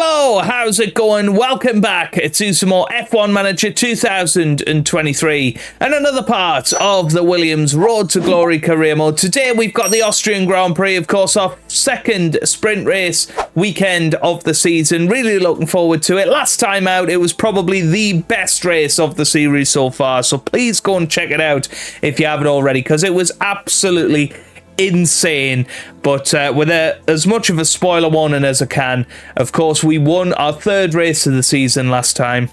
Hello, how's it going? Welcome back to some more F1 Manager 2023 and another part of the Williams Road to Glory career mode. Today we've got the Austrian Grand Prix, of course, our second sprint race weekend of the season. Really looking forward to it. Last time out, it was probably the best race of the series so far, so please go and check it out if you haven't already, because it was absolutely insane. But with as much of a spoiler warning as I can, of course, we won our third race of the season last time.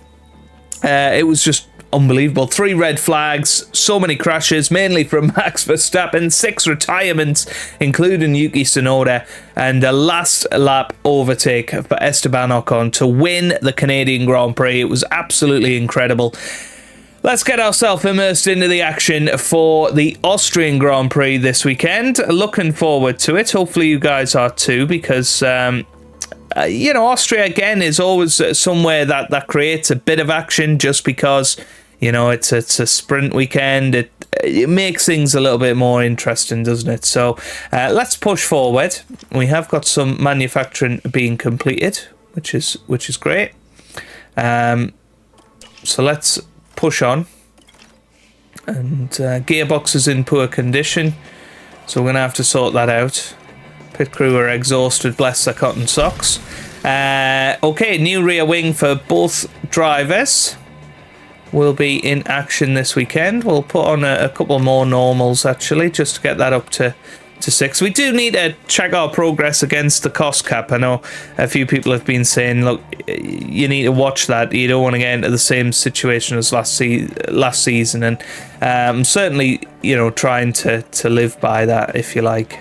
It was just unbelievable. 3 red flags, so many crashes, mainly from Max Verstappen, 6 retirements, including Yuki Tsunoda, and a last lap overtake for Esteban Ocon to win the Canadian Grand Prix. It was absolutely incredible. Let's get ourselves immersed into the action for the Austrian Grand Prix this weekend. Looking forward to it. Hopefully you guys are too, because, you know, Austria, again, is always somewhere that creates a bit of action just because, you know, it's a sprint weekend. It makes things a little bit more interesting, doesn't it? So let's push forward. We have got some manufacturing being completed, which is great. So let's push on, and gearbox is in poor condition, so we're gonna have to sort that out. Pit crew are exhausted, bless their cotton socks. Okay, new rear wing for both drivers will be in action this weekend. We'll put on a couple more normals actually, just to get that up to 6. We do need to check our progress against the cost cap. I know a few people have been saying, look, you need to watch that. You don't want to get into the same situation as last season, and I'm certainly, you know, trying to live by that, if you like.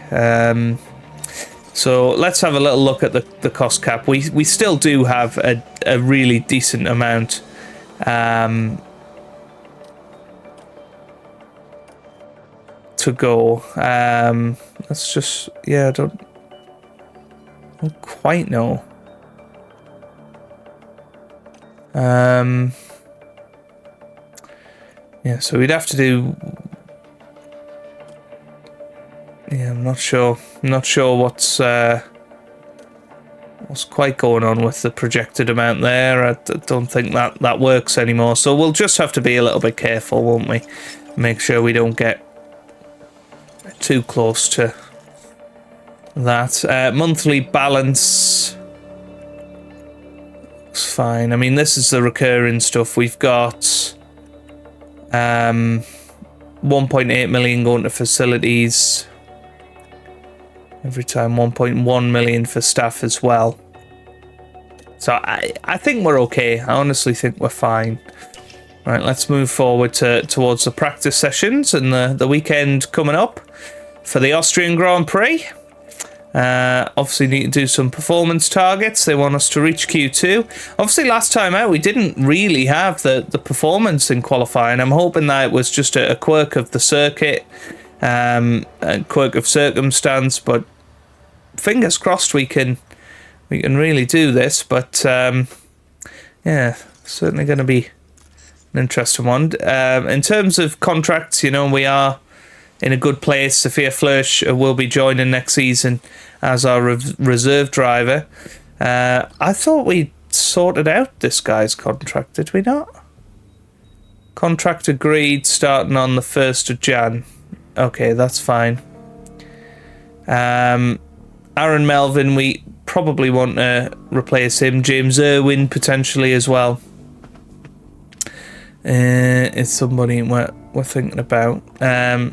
So let's have a little look at the cost cap. We still do have a really decent amount. To go. Let's just, yeah, I don't quite know. Yeah, so we'd have to do, yeah, I'm not sure what's quite going on with the projected amount there. I don't think that works anymore, so we'll just have to be a little bit careful, won't we? Make sure we don't get too close to that. Monthly balance looks fine. I mean, this is the recurring stuff. We've got 1.8 million going to facilities every time, 1.1 million for staff as well. So I think we're okay. I honestly think we're fine. Right, let's move forward towards the practice sessions and the weekend coming up for the Austrian Grand Prix. Obviously need to do some performance targets. They want us to reach Q2. Obviously last time out we didn't really have the performance in qualifying. I'm hoping that it was just a quirk of the circuit, a quirk of circumstance, but fingers crossed we can really do this. But yeah, certainly going to be an interesting one. In terms of contracts, you know, we are in a good place. Sophia Flörsch will be joining next season as our reserve driver. I thought we sorted out this guy's contract, did we not? Contract agreed starting on the 1st of Jan. Okay, that's fine. Aaron Melvin, we probably want to replace him. James Irwin potentially as well. It's somebody we're thinking about. Yeah,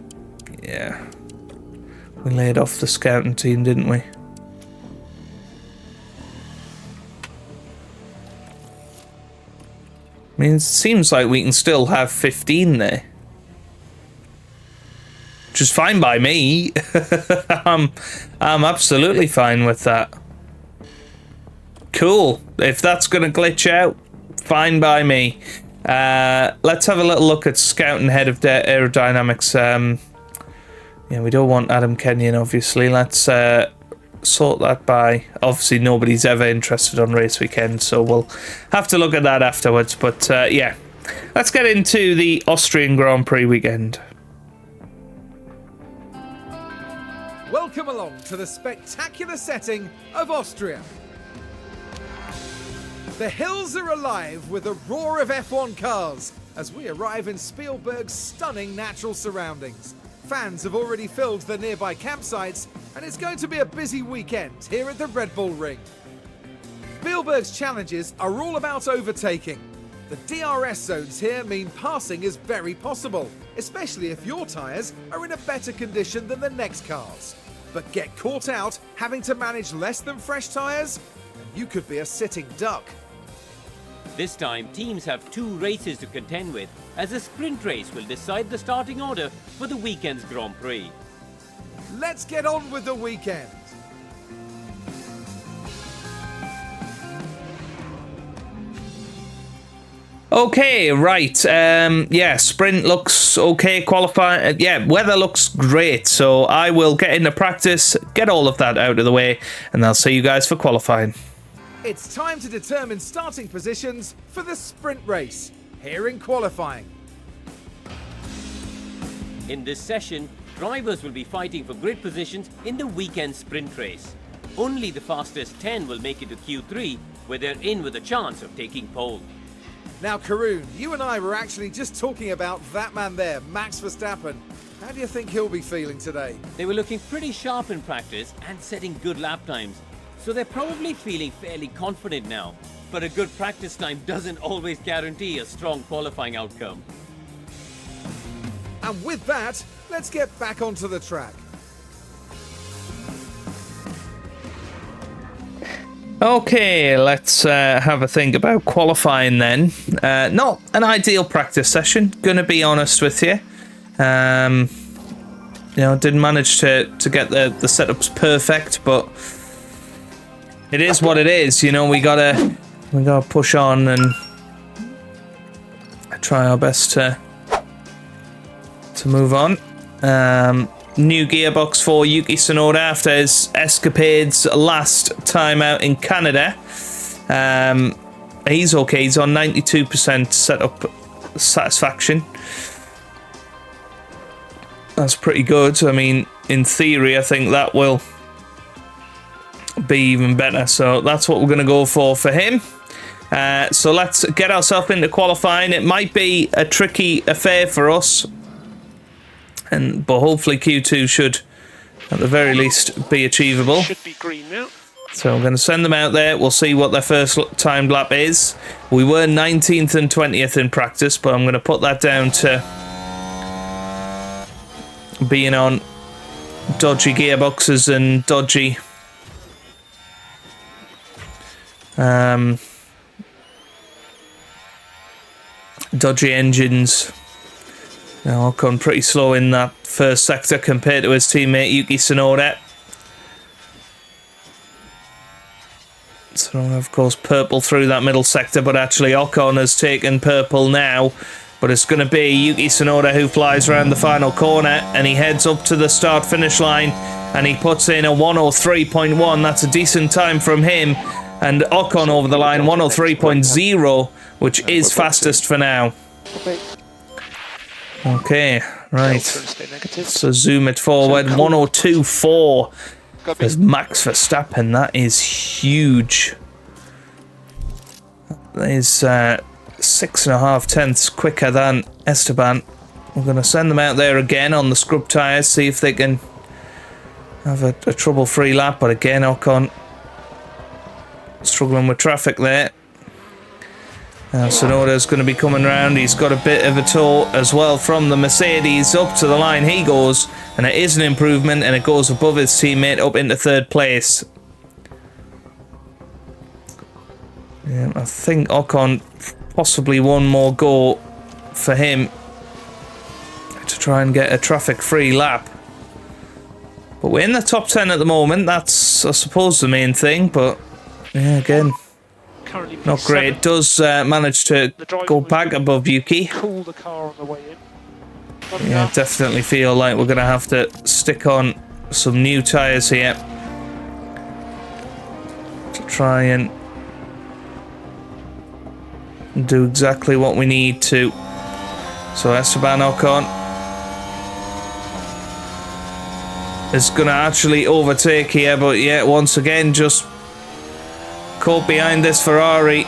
we laid off the scouting team, didn't we? I mean, it seems like we can still have 15 there, which is fine by me. I'm absolutely fine with that. Cool. If that's gonna glitch out, fine by me. Let's have a little look at scouting head of aerodynamics. Yeah, we don't want Adam Kenyon, obviously. Let's sort that by... Obviously, nobody's ever interested on race weekend, so we'll have to look at that afterwards. But, yeah, let's get into the Austrian Grand Prix weekend. Welcome along to the spectacular setting of Austria. The hills are alive with the roar of F1 cars as we arrive in Spielberg's stunning natural surroundings. Fans have already filled the nearby campsites, and it's going to be a busy weekend here at the Red Bull Ring. Spielberg's challenges are all about overtaking. The DRS zones here mean passing is very possible, especially if your tyres are in a better condition than the next cars. But get caught out having to manage less than fresh tyres, and you could be a sitting duck. This time, teams have 2 races to contend with, as a sprint race will decide the starting order for the weekend's Grand Prix. Let's get on with the weekend. Okay, right. Yeah, sprint looks okay. Qualifying, yeah, weather looks great. So I will get into practice, get all of that out of the way, and I'll see you guys for qualifying. It's time to determine starting positions for the sprint race, here in qualifying. In this session, drivers will be fighting for grid positions in the weekend sprint race. Only the fastest 10 will make it to Q3, where they're in with a chance of taking pole. Now, Karun, you and I were actually just talking about that man there, Max Verstappen. How do you think he'll be feeling today? They were looking pretty sharp in practice and setting good lap times, so they're probably feeling fairly confident now. But a good practice time doesn't always guarantee a strong qualifying outcome. And with that, let's get back onto the track. Okay, let's have a think about qualifying then. Not an ideal practice session, gonna be honest with you. You know, didn't manage to get the setups perfect, but it is what it is. You know, we gotta push on and try our best to move on. New gearbox for Yuki Tsunoda after his escapades last time out in Canada. He's okay. He's on 92% setup satisfaction. That's pretty good. I mean, in theory, I think that will be even better. So that's what we're going to go for him. So let's get ourselves into qualifying. It might be a tricky affair for us, but hopefully Q2 should, at the very least, be achievable. Should be green now. So I'm going to send them out there. We'll see what their first timed lap is. We were 19th and 20th in practice, but I'm going to put that down to being on dodgy gearboxes and dodgy dodgy engines. Now Ocon pretty slow in that first sector compared to his teammate Yuki Tsunoda. So of course purple through that middle sector, but actually Ocon has taken purple now. But it's going to be Yuki Tsunoda who flies around the final corner, and he heads up to the start finish line and he puts in a 103.1. That's a decent time from him. And Ocon over the line 103.0, which is fastest for now. Okay, right. So zoom it forward. 102.4 is Max Verstappen. That is huge. That is 6.5 tenths quicker than Esteban. We're going to send them out there again on the scrub tyres, see if they can have a trouble-free lap. But again, Ocon struggling with traffic there. Tsunoda's going to be coming round. He's got a bit of a tow as well from the Mercedes. Up to the line he goes, and it is an improvement, and it goes above his teammate up into 3rd place. Yeah, I think Ocon possibly one more go for him to try and get a traffic-free lap. But we're in the top 10 at the moment. That's, I suppose, the main thing. But yeah, again, not great. It does manage to go back above Yuki. Cool the car on the way in. Yeah, definitely feel like we're going to have to stick on some new tyres here to try and do exactly what we need to. So Esteban Ocon is going to actually overtake here, but yeah, once again just caught behind this Ferrari.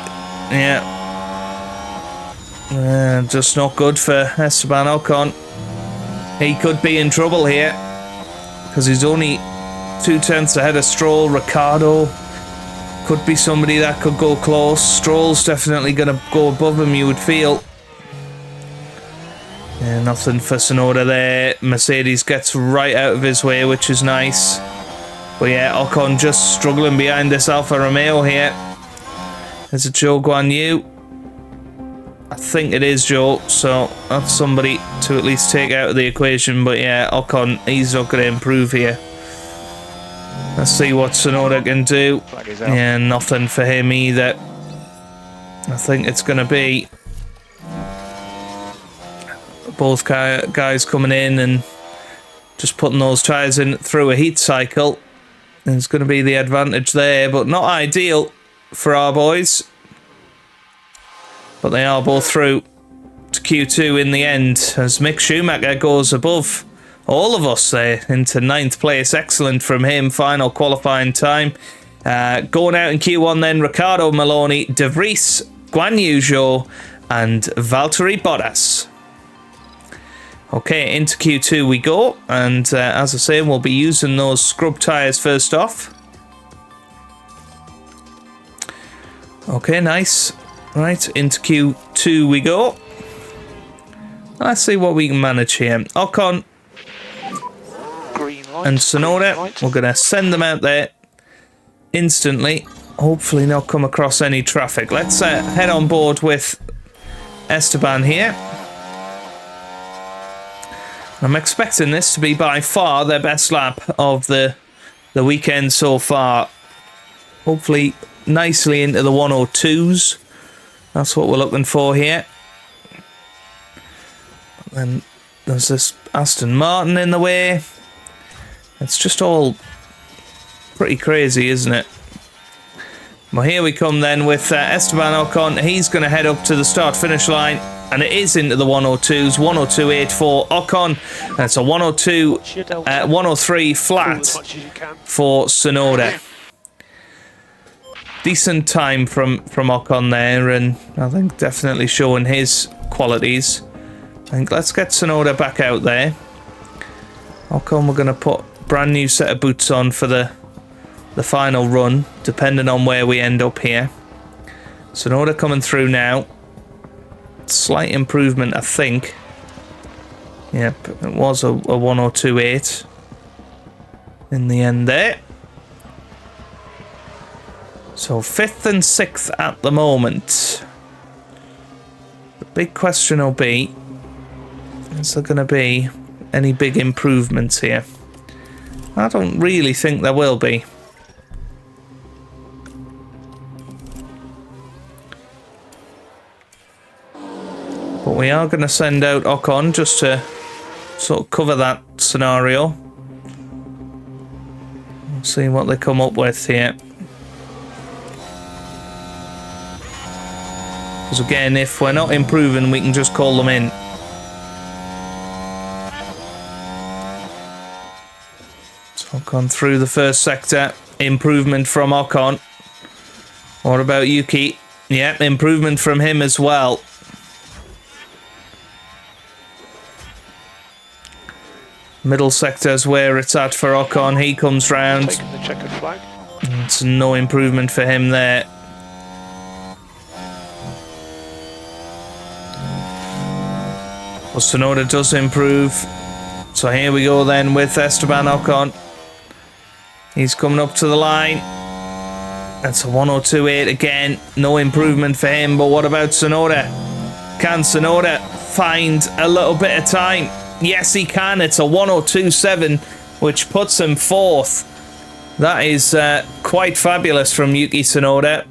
Yeah. Just not good for Esteban Ocon. He could be in trouble here because he's only 2 tenths ahead of Stroll. Ricciardo could be somebody that could go close. Stroll's definitely going to go above him, you would feel. Yeah, nothing for Tsunoda there. Mercedes gets right out of his way, which is nice. But yeah, Ocon just struggling behind this Alfa Romeo here. Is it Zhou Guanyu? I think it is Joe, so that's somebody to at least take out of the equation. But yeah, Ocon, he's not going to improve here. Let's see what Tsunoda can do. Yeah, nothing for him either. I think it's going to be both guys coming in and just putting those tyres in through a heat cycle. There's going to be the advantage there, but not ideal for our boys. But they are both through to Q2 in the end, as Mick Schumacher goes above all of us there into 9th place. Excellent from him, final qualifying time. Going out in Q1 then, Ricciardo, Maloney, De Vries, Guan Yu Zhou and Valtteri Bottas. Okay, into Q2 we go, and as I say, we'll be using those scrub tyres first off. Okay, nice. Right, into Q2 we go. Let's see what we can manage here. Ocon and Tsunoda, we're going to send them out there instantly. Hopefully not come across any traffic. Let's head on board with Esteban here. I'm expecting this to be by far their best lap of the weekend so far. Hopefully nicely into the 102s. That's what we're looking for here. Then there's this Aston Martin in the way. It's just all pretty crazy, isn't it? Well, here we come then with Esteban Ocon. He's going to head up to the start-finish line, and it is into the 102s. 102.84 Ocon. And it's a 103 flat for Tsunoda. Decent time from Ocon there, and I think definitely showing his qualities. I think let's get Tsunoda back out there. Ocon, we're going to put brand new set of boots on for the final run, depending on where we end up here. Tsunoda coming through now. Slight improvement, I think. Yep, it was a 102.8 in the end there. So 5th and 6th at the moment. The big question will be, is there going to be any big improvements here? I don't really think there will be. But we are going to send out Ocon just to sort of cover that scenario. We'll see what they come up with here. Because again, if we're not improving, we can just call them in. So Ocon through the first sector. Improvement from Ocon. What about Yuki? Yep, improvement from him as well. Middle sector's where it's at for Ocon. He comes round. Taking the checkered flag. It's no improvement for him there. Well, Tsunoda does improve. So here we go then with Esteban Ocon. He's coming up to the line. That's a 102.8 again. No improvement for him. But what about Tsunoda? Can Tsunoda find a little bit of time? Yes, he can. It's a 102.7, which puts him 4th. That is quite fabulous from Yuki Tsunoda.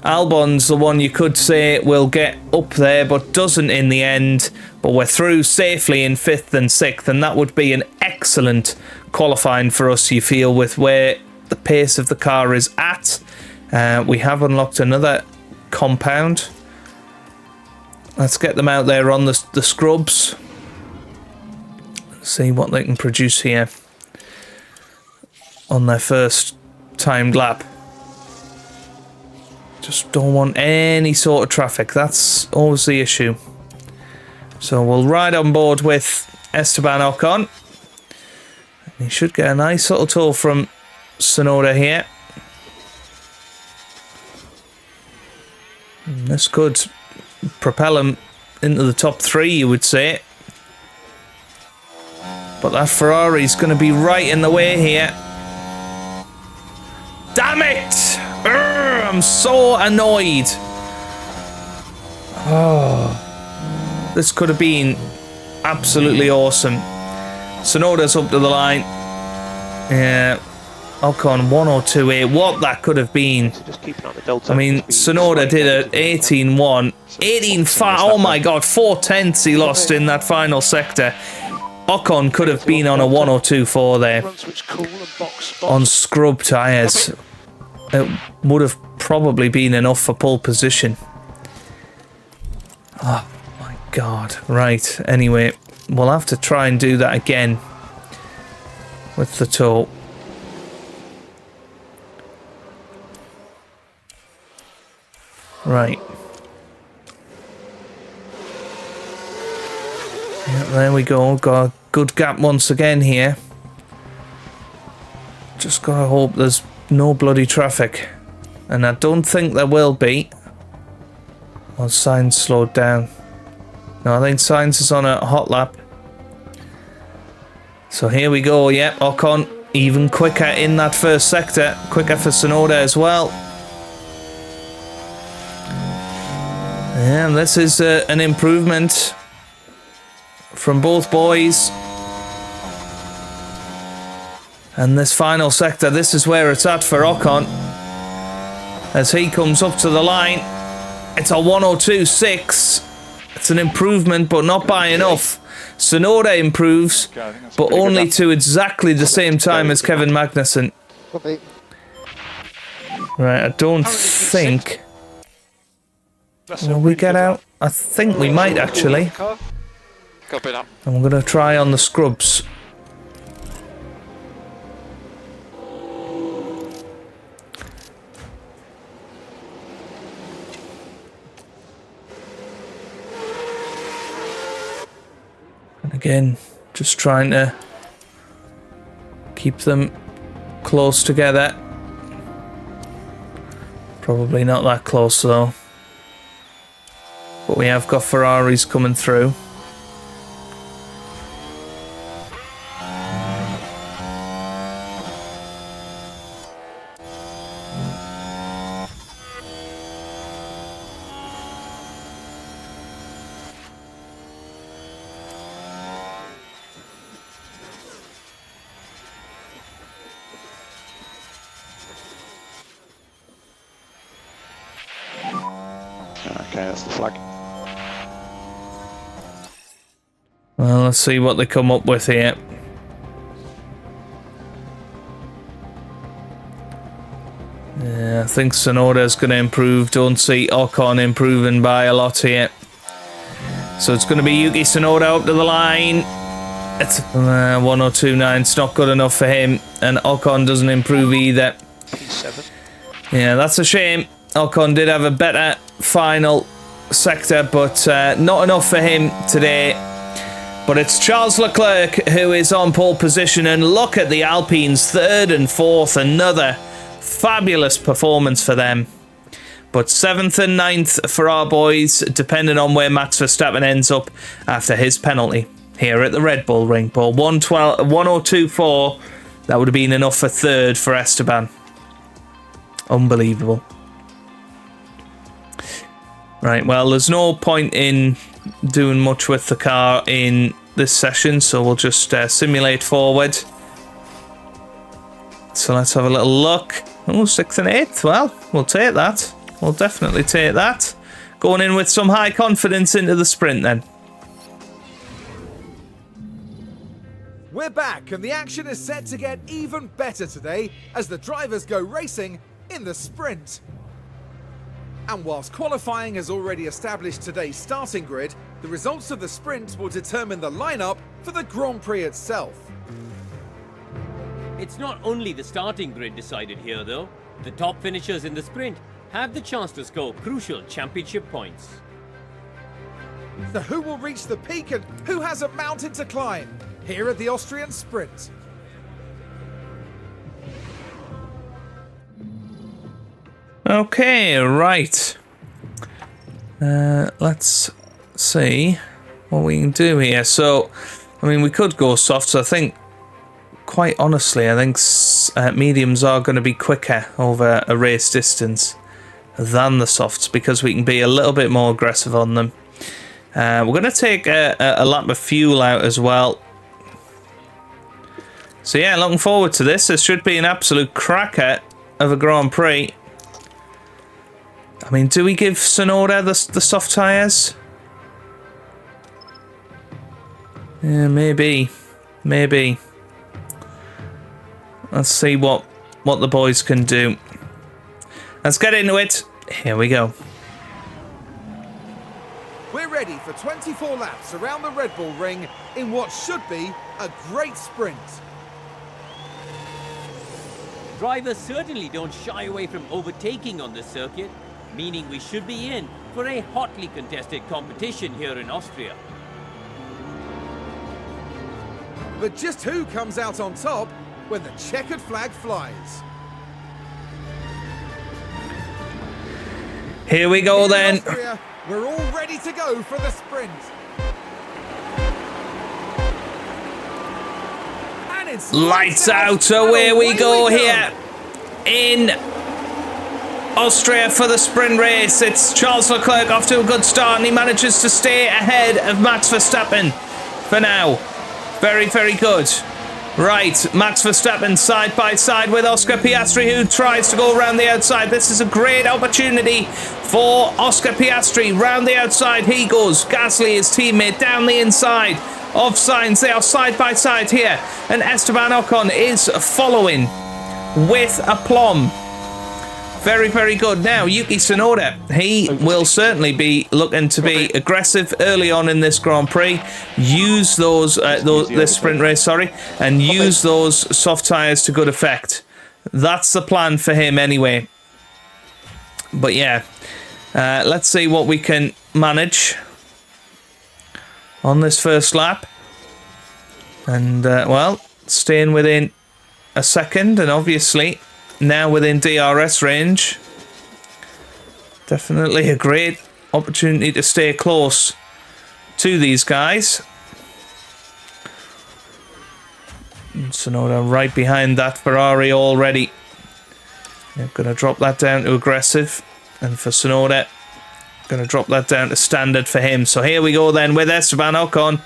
Albon's the one you could say will get up there, but doesn't in the end. But we're through safely in 5th and 6th, and that would be an excellent qualifying for us, you feel, with where the pace of the car is at. We have unlocked another compound. Let's get them out there on the scrubs. See what they can produce here on their first timed lap. Just don't want any sort of traffic. That's always the issue. So we'll ride on board with Esteban Ocon. He should get a nice little tour from Tsunoda here. And this could propel him into the top 3, you would say. But that Ferrari's going to be right in the way here. Damn it! Urgh, I'm so annoyed. Oh, this could have been absolutely awesome. Tsunoda's up to the line. Yeah, Ocon 102.8. What that could have been. Just keeping up the delta. I mean, Tsunoda did an 18.1. 18.5. Oh my god, 4 tenths he lost in that final sector. Ocon could have been on a 102.4 there. On scrub tyres. It would have probably been enough for pole position. Oh my god. Right, anyway, we'll have to try and do that again with the tow. Right. Yeah, there we go. Got a good gap once again here. Just gotta hope there's no bloody traffic. And I don't think there will be. Well, Sainz slowed down. No, I think Sainz is on a hot lap. So here we go. Yep, Ocon even quicker in that first sector. Quicker for Tsunoda as well. And this is an improvement from both boys. And this final sector, this is where it's at for Ocon. As he comes up to the line, it's a 102.6. It's an improvement, but not by enough. Tsunoda improves, but only to exactly the same time as Kevin Magnussen. Right, I don't think... Will we get out? I think we might actually. I'm going to try on the scrubs. And again, just trying to keep them close together. Probably not that close though. But we have got Ferraris coming through. Okay, that's the flag. Well, let's see what they come up with here. Yeah, I think Tsunoda's going to improve. Don't see Ocon improving by a lot here. So it's going to be Yuki Tsunoda up to the line. It's 102.9. It's not good enough for him. And Ocon doesn't improve either. P7. Yeah, that's a shame. Ocon did have a better final sector, but not enough for him today. But it's Charles Leclerc who is on pole position, and look at the Alpines, 3rd and 4th, another fabulous performance for them. But 7th and 9th for our boys, depending on where Max Verstappen ends up after his penalty here at the Red Bull Ring. But 102.4, that would have been enough for 3rd for Esteban. Unbelievable. Right, well, there's no point in doing much with the car in this session, so we'll just simulate forward. So let's have a little look. Oh, 6th and 8th. Well, we'll take that. We'll definitely take that. Going in with some high confidence into the sprint then. We're back, and the action is set to get even better today as the drivers go racing in the sprint. And whilst qualifying has already established today's starting grid, the results of the sprint will determine the lineup for the Grand Prix itself. It's not only the starting grid decided here though. The top finishers in the sprint have the chance to score crucial championship points. So who will reach the peak and who has a mountain to climb here at the Austrian Sprint? Okay, right. Let's see what we can do here. So, I mean, we could go softs. I think, quite honestly, I think mediums are going to be quicker over a race distance than the softs because we can be a little bit more aggressive on them. We're going to take a lap of fuel out as well. So yeah, looking forward to this. This should be an absolute cracker of a Grand Prix. I mean, do we give Sonoda the soft tyres? Yeah, maybe. Maybe. Let's see what the boys can do. Let's get into it. Here we go. We're ready for 24 laps around the Red Bull Ring in what should be a great sprint. Drivers certainly don't shy away from overtaking on this circuit, meaning we should be in for a hotly contested competition here in Austria. But just who comes out on top when the checkered flag flies? Here we go Here in then. Austria, we're all ready to go for the sprint. And it's Lights out, away we go here in Austria for the sprint race. It's Charles Leclerc off to a good start and he manages to stay ahead of Max Verstappen for now. Very, very good. Right, Max Verstappen side by side with Oscar Piastri, who tries to go around the outside. This is a great opportunity for Oscar Piastri. Round the outside he goes. Gasly, his teammate, down the inside of Sainz. They are side by side here. And Esteban Ocon is following with aplomb. Very, very good. Now, Yuki Tsunoda, he will certainly be looking to be aggressive early on in this Grand Prix. Use this sprint race, and use those soft tyres to good effect. That's the plan for him anyway. But yeah, let's see what we can manage on this first lap. And, well, staying within a second, and obviously now within DRS range. Definitely a great opportunity to stay close to these guys. And Tsunoda right behind that Ferrari already. They're going to drop that down to aggressive. And for Tsunoda, going to drop that down to standard for him. So here we go then with Esteban Ocon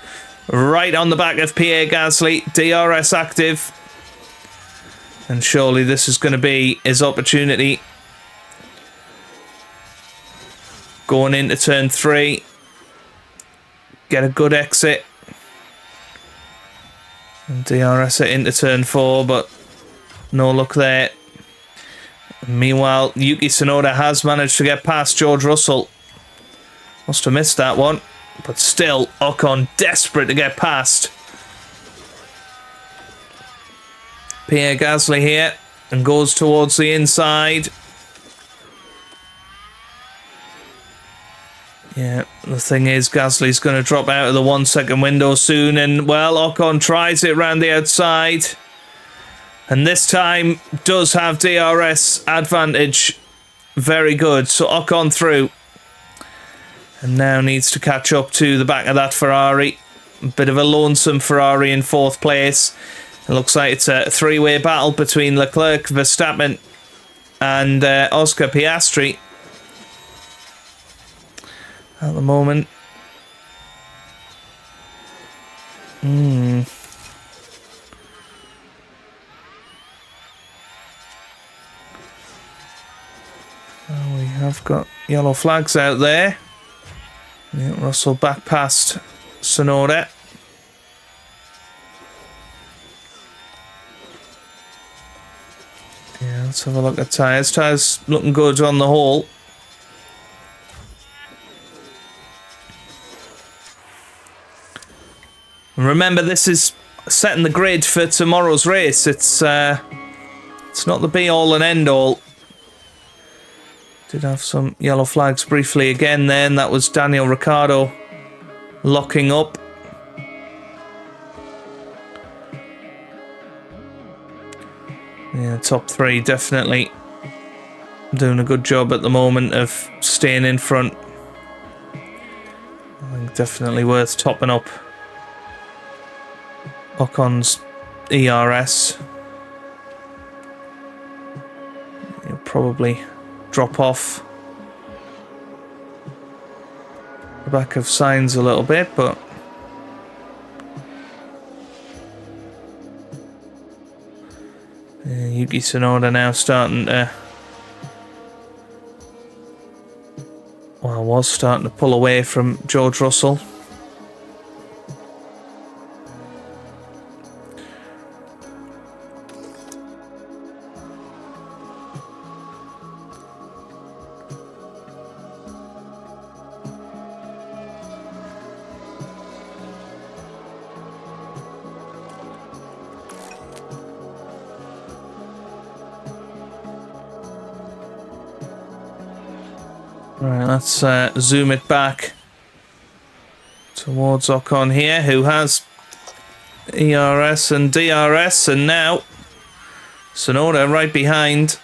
right on the back of Pierre Gasly. DRS active. And surely this is going to be his opportunity. Going into turn 3. Get a good exit. And DRS it into turn 4, but no luck there. Meanwhile, Yuki Tsunoda has managed to get past George Russell. Must have missed that one. But still, Ocon desperate to get past Pierre Gasly here, and goes towards the inside. Yeah, the thing is, Gasly's going to drop out of the 1 second window soon, and well, Ocon tries it around the outside, and this time does have DRS advantage. Very good, so Ocon through, and now needs to catch up to the back of that Ferrari. A bit of a lonesome Ferrari in 4th place. It looks like it's a three-way battle between Leclerc, Verstappen and Oscar Piastri at the moment. Well, we have got yellow flags out there. Yeah, Russell back past Tsunoda. Yeah, let's have a look at tyres. Tyres looking good on the whole. And remember, this is setting the grid for tomorrow's race. It's not the be-all and end-all. Did have some yellow flags briefly again then. That was Daniel Ricciardo locking up. Yeah, top three definitely doing a good job at the moment of staying in front. I think definitely worth topping up Ocon's ERS. He'll probably drop off the back of Sainz a little bit, but Yuki Tsunoda now starting to, well, was starting to pull away from George Russell. Right, let's zoom it back towards Ocon here, who has ERS and DRS, and now Tsunoda right behind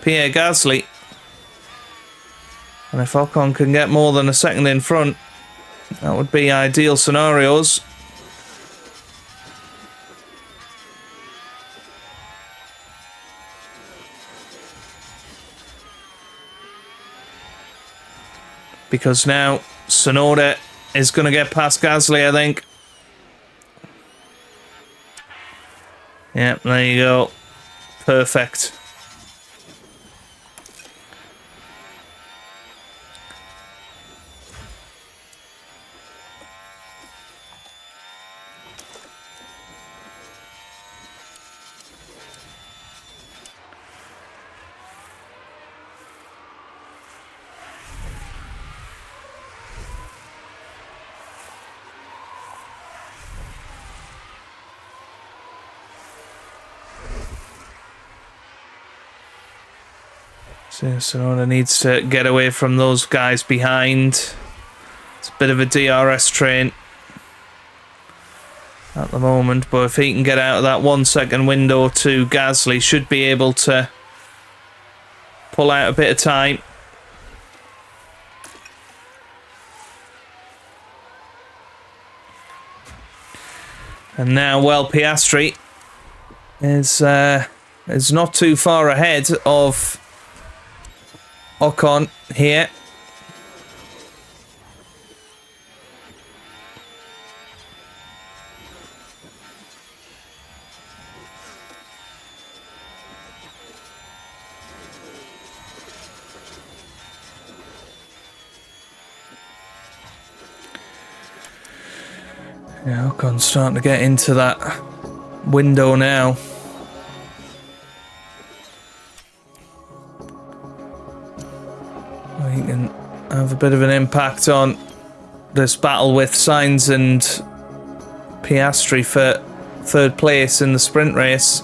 Pierre Gasly. And if Ocon can get more than a second in front, that would be ideal scenarios. Because now Tsunoda is going to get past Gasly, I think. Yep, there you go. Perfect. So Tsunoda needs to get away from those guys behind. It's a bit of a DRS train at the moment, but if he can get out of that 1 second window to Gasly, should be able to pull out a bit of time. And now, well, Piastri is not too far ahead of Ocon here. Yeah, Ocon's starting to get into that window now. He can have a bit of an impact on this battle with Sainz and Piastri for third place in the sprint race.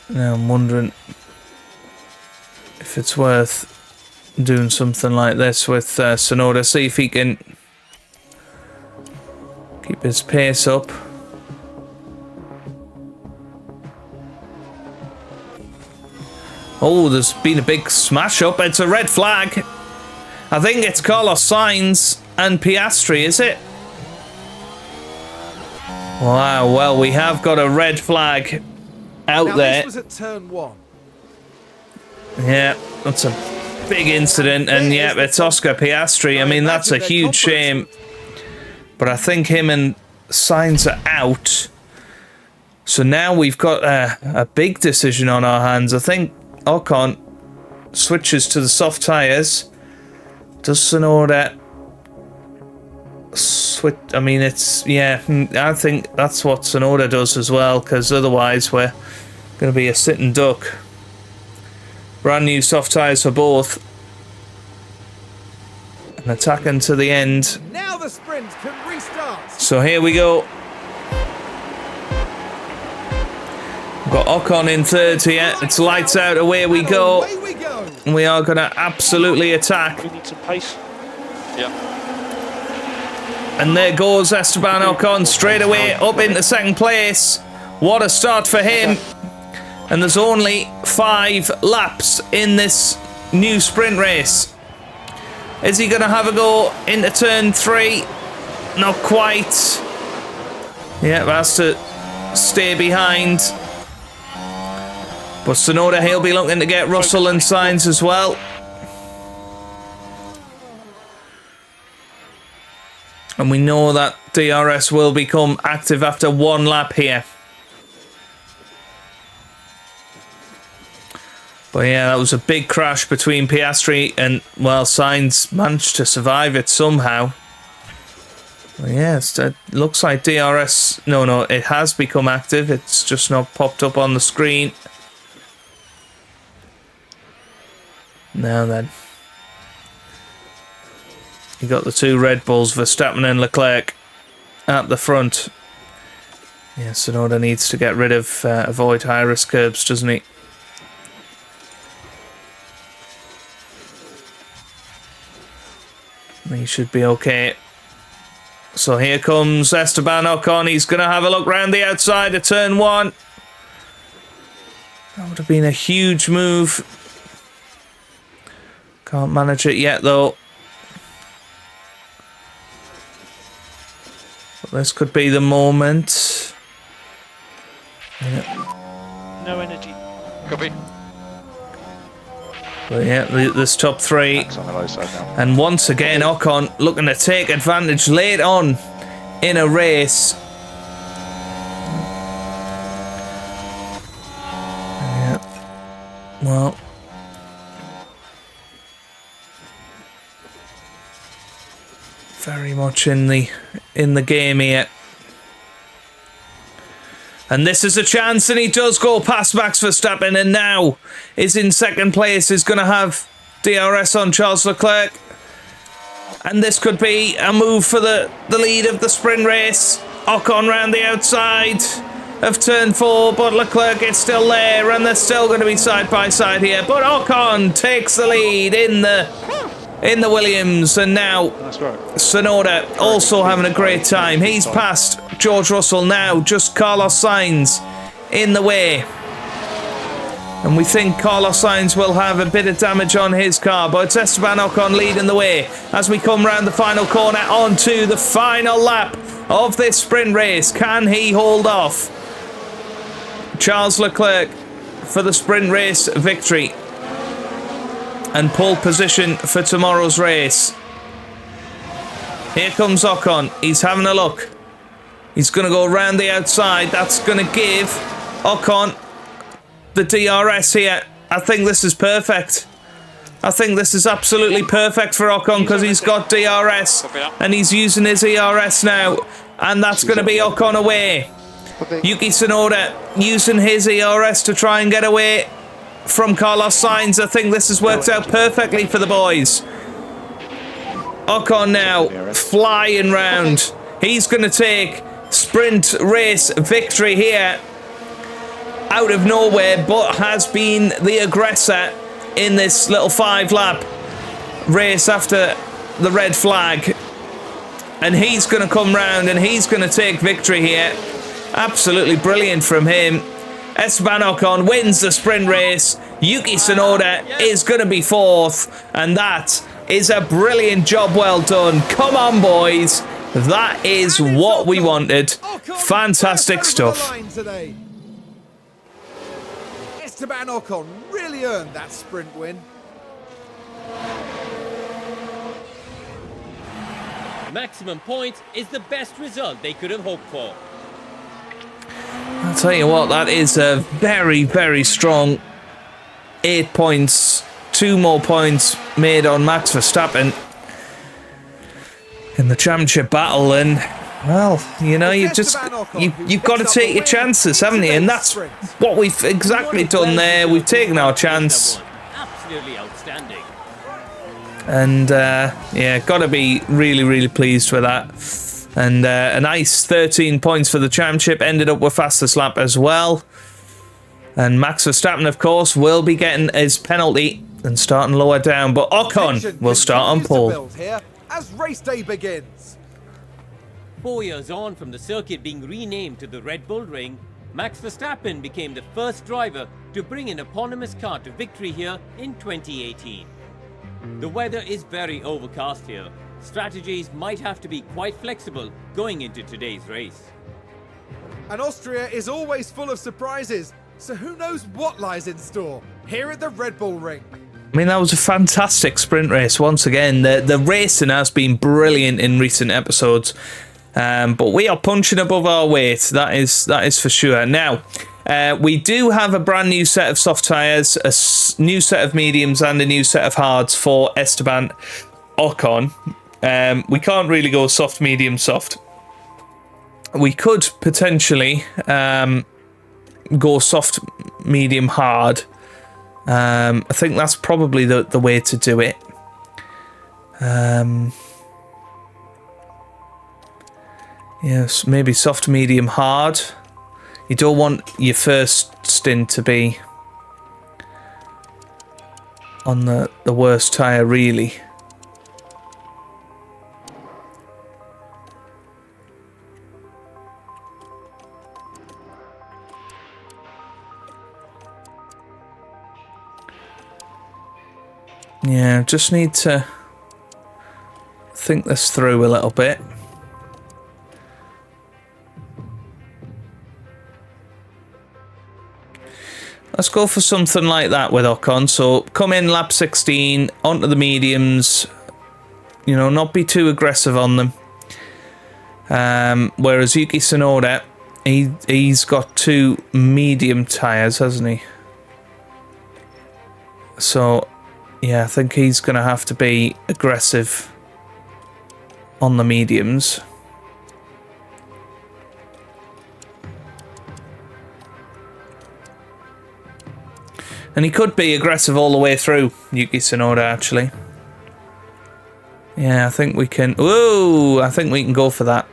Now I'm wondering if it's worth doing something like this with Tsunoda, see if he can keep his pace up. Oh, there's been a big smash up. It's a red flag. I think it's Carlos Sainz and Piastri, is it? Wow, well, we have got a red flag out now, there. This was at turn 1. Yeah, that's a big incident, and yeah, it's Oscar Piastri. I mean, that's a huge shame. But I think him and Sainz are out. So now we've got a big decision on our hands. I think Ocon switches to the soft tyres. Does Tsunoda switch? I mean, it's, yeah, I think that's what Tsunoda does as well, because otherwise we're going to be a sitting duck. Brand new soft tyres for both. And attacking to the end. Now the sprint can restart. So here we go. We've got Ocon in third here. It's lights out, away we go. Away we go. And we are going to absolutely attack. We need some pace. Yeah. And there goes Esteban Ocon straight away up into second place. What a start for him. And there's only 5 laps in this new sprint race. Is he going to have a go into turn 3? Not quite. Yeah, has to stay behind. But Tsunoda, he'll be looking to get Russell and Sainz as well. And we know that DRS will become active after 1 lap here. But yeah, that was a big crash between Piastri and, well, Sainz managed to survive it somehow. But yes, it looks like DRS... No, it has become active. It's just not popped up on the screen. Now then. You got the 2 Red Bulls, Verstappen and Leclerc, at the front. Yeah, Tsunoda needs to get rid of avoid high risk curbs, doesn't he? He should be okay. So here comes Esteban Ocon. He's going to have a look round the outside of turn 1. That would have been a huge move. Can't manage it yet, though. But this could be the moment. Yeah. No energy. Copy. But yeah, this top 3. Max on the low side now. And once again, Ocon looking to take advantage late on in a race. Yeah. Well. Very much in the game here. And this is a chance, and he does go past Max Verstappen, and now is in second place. Is going to have DRS on Charles Leclerc. And this could be a move for the lead of the sprint race. Ocon round the outside of turn 4, but Leclerc is still there, and they're still going to be side by side here. But Ocon takes the lead in the Williams, and now Tsunoda also having a great time. He's passed George Russell now, just Carlos Sainz in the way. And we think Carlos Sainz will have a bit of damage on his car, but it's Esteban Ocon leading the way as we come round the final corner onto the final lap of this sprint race. Can he hold off Charles Leclerc for the sprint race victory and pole position for tomorrow's race? Here comes Ocon. He's having a look. He's going to go around the outside. That's going to give Ocon the DRS here. I think this is perfect. I think this is absolutely perfect for Ocon because he's got DRS and he's using his ERS now. And that's going to be Ocon away. Yuki Tsunoda using his ERS to try and get away from Carlos Sainz. I think this has worked out perfectly for the boys. Ocon now flying round. He's going to take sprint race victory here out of nowhere, but has been the aggressor in this little 5-lap race after the red flag. And he's going to come round and he's going to take victory here. Absolutely brilliant from him. Esteban Ocon wins the sprint race. Yuki Tsunoda is going to be 4th, and that is a brilliant job well done. Come on, boys. That is what we wanted. Fantastic stuff. Esteban Ocon really earned that sprint win. Maximum points is the best result they could have hoped for. I'll tell you what, that is a very, very strong 8 points. 2 more points made on Max Verstappen in the championship battle, and well, you know, you've got to take your chances, haven't you? And that's what we've exactly done there. We've taken our chance. Absolutely outstanding. And yeah, gotta be really, really pleased with that. And a nice 13 points for the championship. Ended up with fastest lap as well. And Max Verstappen, of course, will be getting his penalty and starting lower down. But Ocon will start on pole. Here as race day begins. 4 years on from the circuit being renamed to the Red Bull Ring, Max Verstappen became the first driver to bring an eponymous car to victory here in 2018. The weather is very overcast here. Strategies might have to be quite flexible going into today's race. And Austria is always full of surprises, so who knows what lies in store here at the Red Bull Ring. I mean, that was a fantastic sprint race once again. The racing has been brilliant in recent episodes. But we are punching above our weight, that is for sure. Now, we do have a brand new set of soft tyres, a new set of mediums and a new set of hards for Esteban Ocon. We can't really go soft, medium, soft. We could potentially go soft, medium, hard. I think that's probably the way to do it. Yes, maybe soft, medium, hard. You don't want your first stint to be on the worst tyre, really. Yeah, just need to think this through a little bit. Let's go for something like that with Ocon. So come in lap 16, onto the mediums. You know, not be too aggressive on them. Whereas Yuki Tsunoda, he's got 2 medium tyres, hasn't he? So, yeah, I think he's going to have to be aggressive on the mediums. And he could be aggressive all the way through, Yuki Tsunoda, actually. Yeah, I think we can... Ooh, I think we can go for that.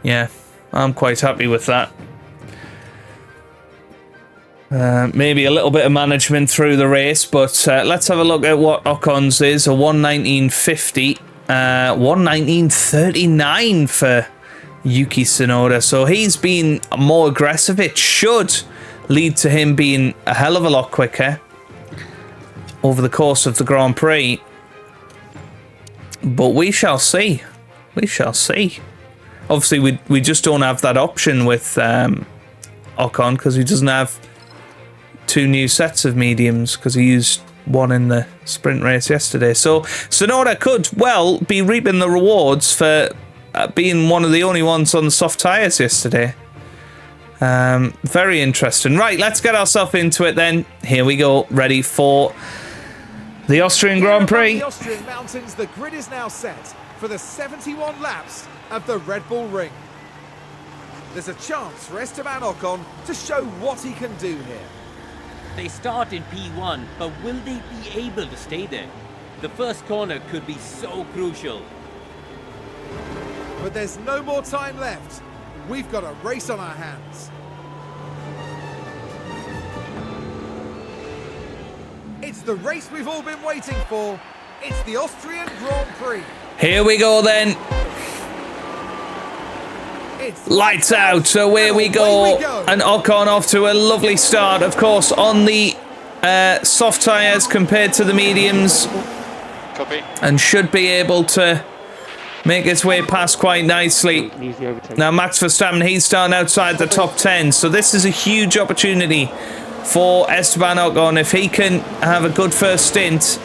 Yeah, I'm quite happy with that. Maybe a little bit of management through the race, but let's have a look at what Ocon's is. A 119.50, 119.39 for Yuki Tsunoda. So he's been more aggressive. It should lead to him being a hell of a lot quicker over the course of the Grand Prix. But we shall see. We shall see. Obviously, we just don't have that option with Ocon because he doesn't have 2 new sets of mediums because he used 1 in the sprint race yesterday. So Tsunoda could well be reaping the rewards for being one of the only ones on the soft tyres yesterday. Very interesting. Right, let's get ourselves into it then. Here we go, ready for the Austrian Grand Prix. The Austrian mountains, the grid is now set for the 71 laps of the Red Bull Ring. There's a chance for Esteban Ocon to show what he can do here. They start in P1, but will they be able to stay there? The first corner could be so crucial. But there's no more time left. We've got a race on our hands. It's the race we've all been waiting for. It's the Austrian Grand Prix. Here we go then. It's Lights out, so away we go. And Ocon off to a lovely start, of course, on the soft tyres compared to the mediums. Copy. And should be able to make his way past quite nicely. Now Max Verstappen, he's starting outside the top 10, so this is a huge opportunity for Esteban Ocon if he can have a good first stint.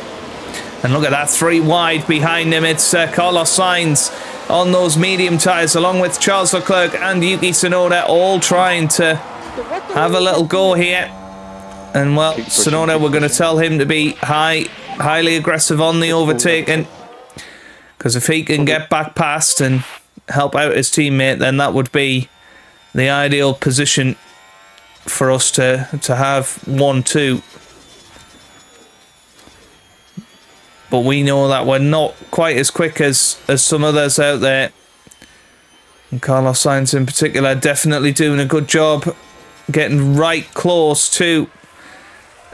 And look at that, 3 wide behind him. It's Carlos Sainz on those medium tyres, along with Charles Leclerc and Yuki Tsunoda, all trying to have a little go here. And well, Tsunoda, we're going to tell him to be highly aggressive on the overtaking. Because if he can get back past and help out his teammate, then that would be the ideal position for us to have 1-2. but we know that we're not quite as quick as some others out there. And Carlos Sainz in particular definitely doing a good job getting right close to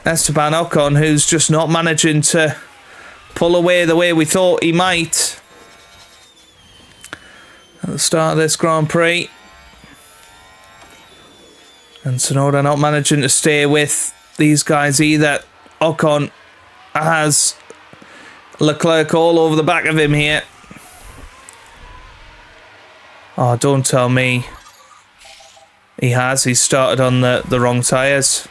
Esteban Ocon, who's just not managing to pull away the way we thought he might at the start of this Grand Prix. And Tsunoda not managing to stay with these guys either. Ocon has Leclerc all over the back of him here. Oh, don't tell me he has. He started on the wrong tyres.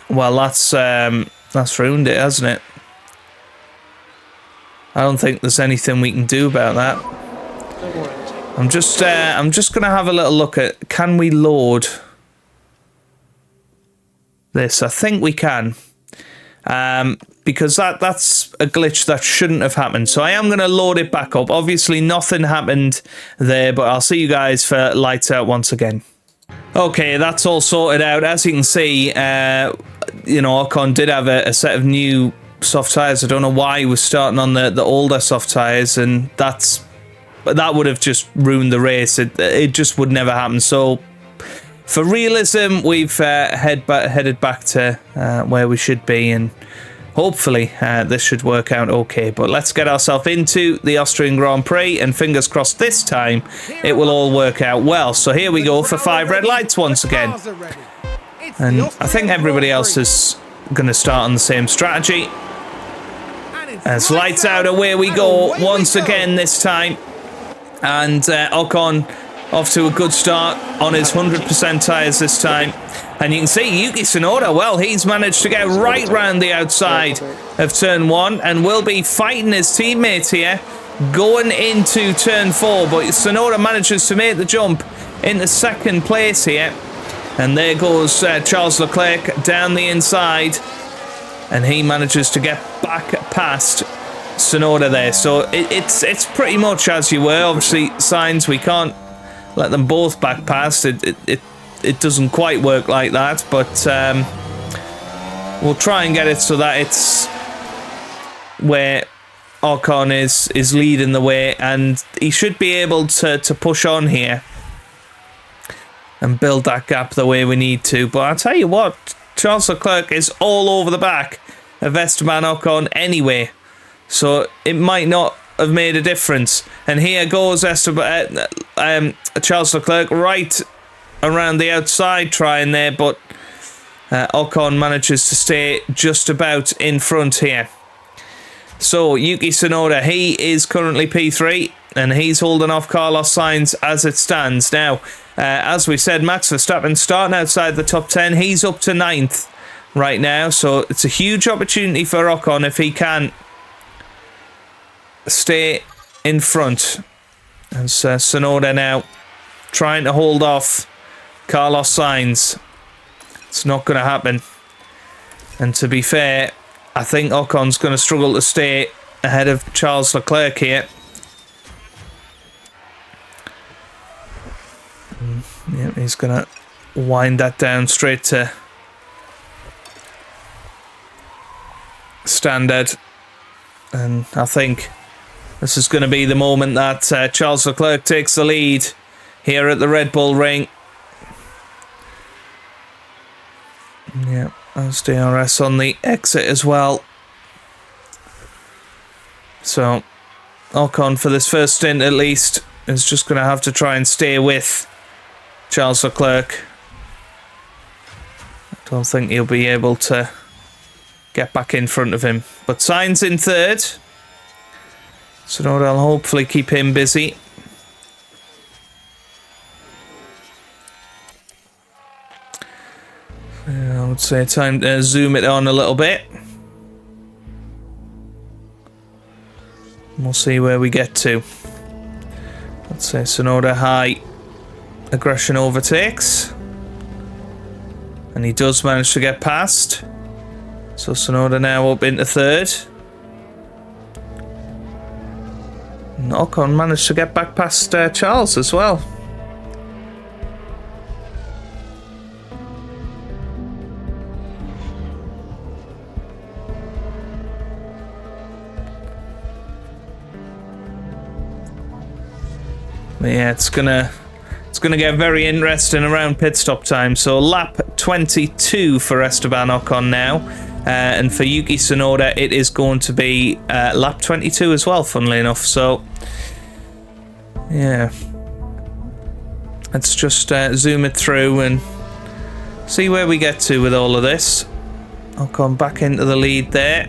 Well, that's ruined it, hasn't it? I don't think there's anything we can do about that. I'm just gonna have a little look at, can we load this? I think we can, because that's a glitch that shouldn't have happened. So I am gonna load it back up. Obviously nothing happened there, but I'll see you guys for lights out once again. Okay, that's all sorted out. As you can see, you know, Ocon did have a set of new soft tyres. I don't know why he was starting on the older soft tyres, and that would have just ruined the race. It just would never happen. So for realism, we've headed back to where we should be, and hopefully this should work out okay. But let's get ourselves into the Austrian Grand Prix, and fingers crossed this time it will all work out well. So here we go for 5 red lights once again. And I think everybody else is going to start on the same strategy. As lights out, away we go once again this time. And Ocon off to a good start on his 100% tyres this time. And you can see Yuki Tsunoda, well, he's managed to get right round the outside of turn 1 and will be fighting his teammates here going into turn 4. But Tsunoda manages to make the jump into second place here. And there goes Charles Leclerc down the inside. And he manages to get back past Tsunoda there. So it's pretty much as you were. Obviously, Sainz, we can't let them both back past. It doesn't quite work like that, but we'll try and get it so that it's where Ocon is leading the way, and he should be able to push on here and build that gap the way we need to. But I'll tell you what, Charles Leclerc is all over the back of Esteban Ocon anyway, so it might not have made a difference. And here goes Charles Leclerc right around the outside trying there, but Ocon manages to stay just about in front here. So Yuki Tsunoda, he is currently P3 and he's holding off Carlos Sainz as it stands now. As we said, Max Verstappen starting outside the top 10. He's up to 9th right now, so it's a huge opportunity for Ocon if he can stay in front. And Tsunoda now trying to hold off Carlos Sainz. It's not going to happen. And to be fair, I think Ocon's going to struggle to stay ahead of Charles Leclerc here. Yeah, he's going to wind that down straight to standard. And I think this is going to be the moment that Charles Leclerc takes the lead here at the Red Bull Ring. Yeah, there's DRS on the exit as well. So Ocon, for this first stint at least, is just going to have to try and stay with Charles Leclerc. I don't think he'll be able to get back in front of him. But Sainz in third. So that'll hopefully keep him busy. I would say time to zoom it on a little bit. We'll see where we get to. Let's say Tsunoda high aggression overtakes. And he does manage to get past. So Tsunoda now up into third. And Ocon managed to get back past Charles as well. But yeah, it's gonna get very interesting around pit stop time. So lap 22 for Esteban Ocon now, and for Yuki Tsunoda it is going to be lap 22 as well, funnily enough. So yeah, let's just zoom it through and see where we get to with all of this. Ocon back into the lead there.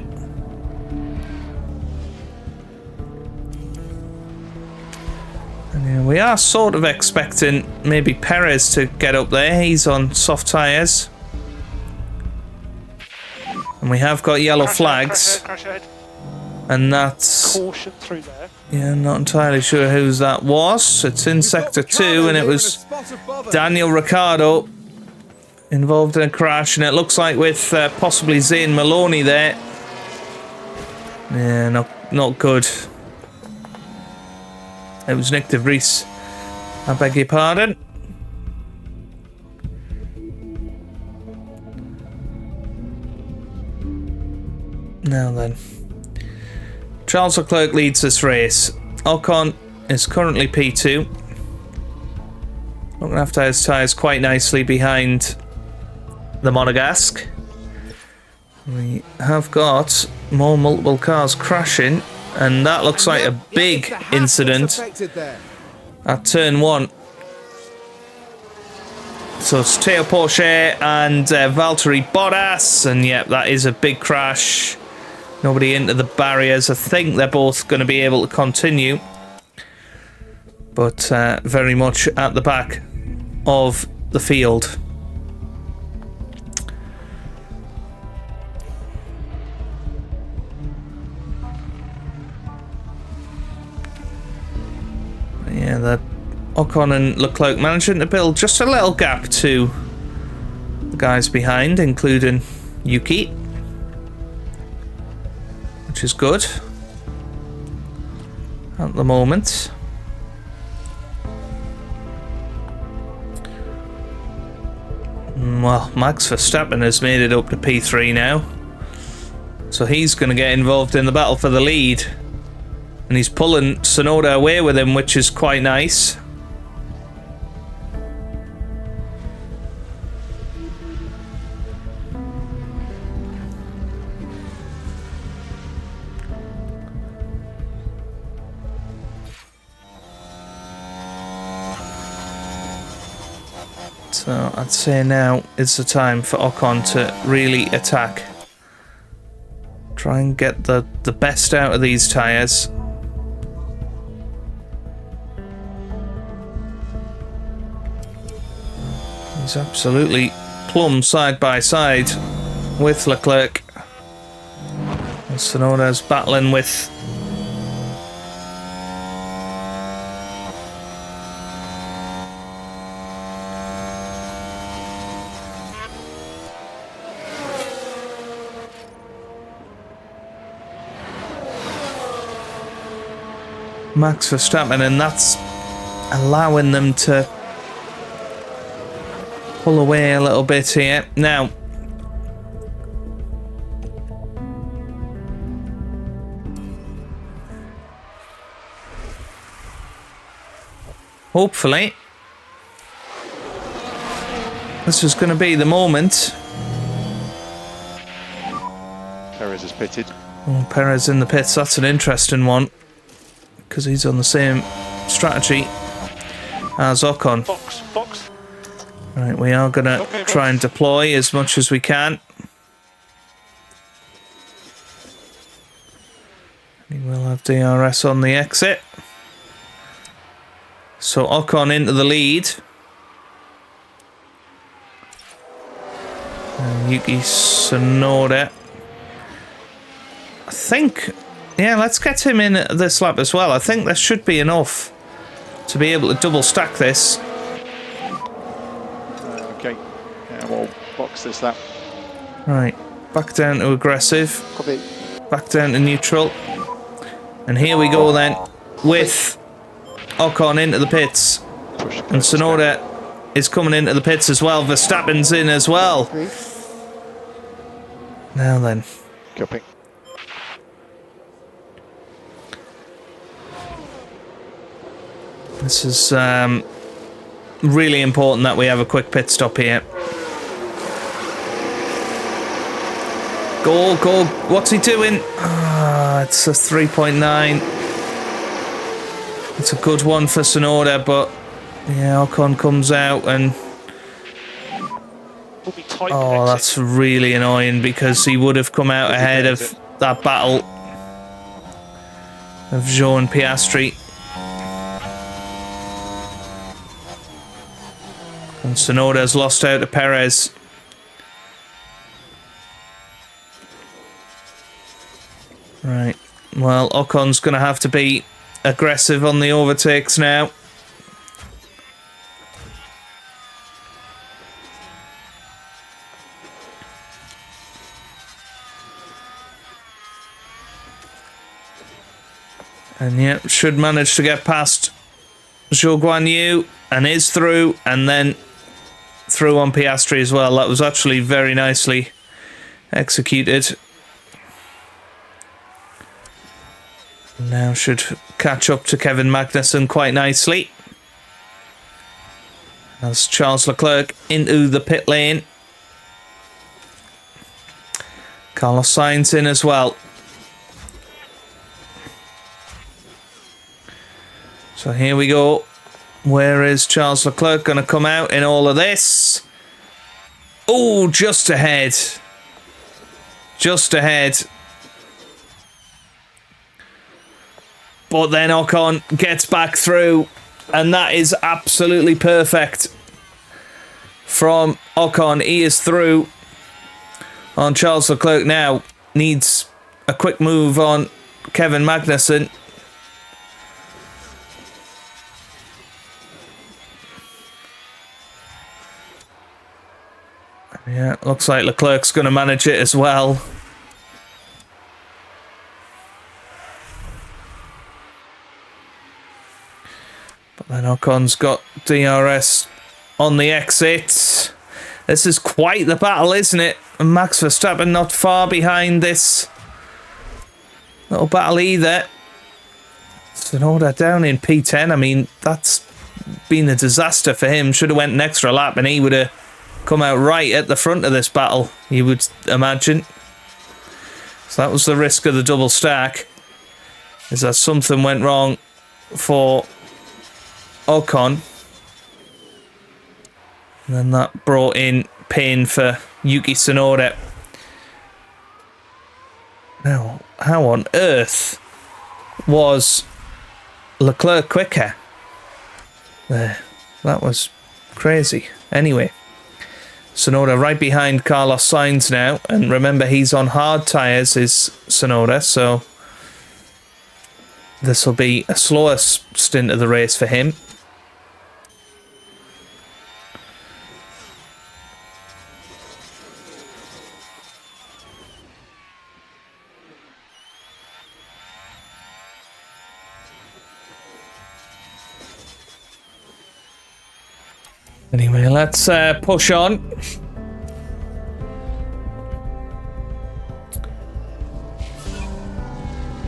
And yeah, we are sort of expecting maybe Perez to get up there. He's on soft tyres. And we have got yellow flags. Crash ahead. And that's... Caution through there. Yeah, I'm not entirely sure whose that was. It's in Sector 2 and it was Daniel Ricciardo involved in a crash, and it looks like with possibly Zane Maloney there. Yeah, not good. It was Nick de Vries. I beg your pardon. Now then. Charles Leclerc leads this race. Ocon is currently P2. Looking after his tyres quite nicely behind the Monegasque. We have got more multiple cars crashing, and that looks like a big incident at turn 1. So it's Teo Porcher and Valtteri Bottas, and yep, that is a big crash. Nobody into the barriers. I think they're both going to be able to continue, but very much at the back of the field. Yeah, that Ocon and Leclerc managing to build just a little gap to the guys behind, including Yuki, which is good at the moment. Well, Max Verstappen has made it up to P3 now, so he's going to get involved in the battle for the lead. And he's pulling Tsunoda away with him, which is quite nice. So I'd say now is the time for Ocon to really attack. Try and get the best out of these tyres. He's absolutely plumb side by side with Leclerc. And Tsunoda's battling with Max Verstappen, and that's allowing them to pull away a little bit here. Now, hopefully, this is going to be the moment. Perez is pitted. Oh, Perez in the pits, that's an interesting one, because he's on the same strategy as Ocon. Fox. Right, we are going to try and deploy as much as we can. We will have DRS on the exit. So Ocon into the lead. And Yuki Tsunoda. I think, yeah, let's get him in this lap as well. I think there should be enough to be able to double stack this. Okay, yeah, we'll box this lap. Right, back down to aggressive. Copy. Back down to neutral. And here we go then, with Ocon into the pits. And Tsunoda is coming into the pits as well. Verstappen's in as well. Now then. Copy. This is really important that we have a quick pit stop here. Go, go. What's he doing? It's a 3.9. It's a good one for Tsunoda, but yeah, Ocon comes out and... Oh, that's really annoying because he would have come out ahead of that battle of Zhou and Piastri. And Tsunoda's lost out to Perez. Right, well, Ocon's going to have to be aggressive on the overtakes now. And yeah, should manage to get past Zhou Guanyu, and is through, and then through on Piastri as well. That was actually very nicely executed. Now should catch up to Kevin Magnussen quite nicely. As Charles Leclerc into the pit lane. Carlos Sainz in as well. So here we go. Where is Charles Leclerc going to come out in all of this? Oh, just ahead. Just ahead. But then Ocon gets back through, and that is absolutely perfect from Ocon. He is through on Charles Leclerc now. Needs a quick move on Kevin Magnussen. Yeah, looks like Leclerc's going to manage it as well. But then Ocon's got DRS on the exit. This is quite the battle, isn't it? And Max Verstappen not far behind this little battle either. Tsunoda down in P10. I mean, that's been a disaster for him. Should have went an extra lap and he would have come out right at the front of this battle, you would imagine. So that was the risk of the double stack, is that something went wrong for Ocon. And then that brought in pain for Yuki Tsunoda. Now, how on earth was Leclerc quicker? There, that was crazy. Anyway, Tsunoda right behind Carlos Sainz now, and remember he's on hard tyres, is Tsunoda, so this will be a slower stint of the race for him. Anyway, let's push on.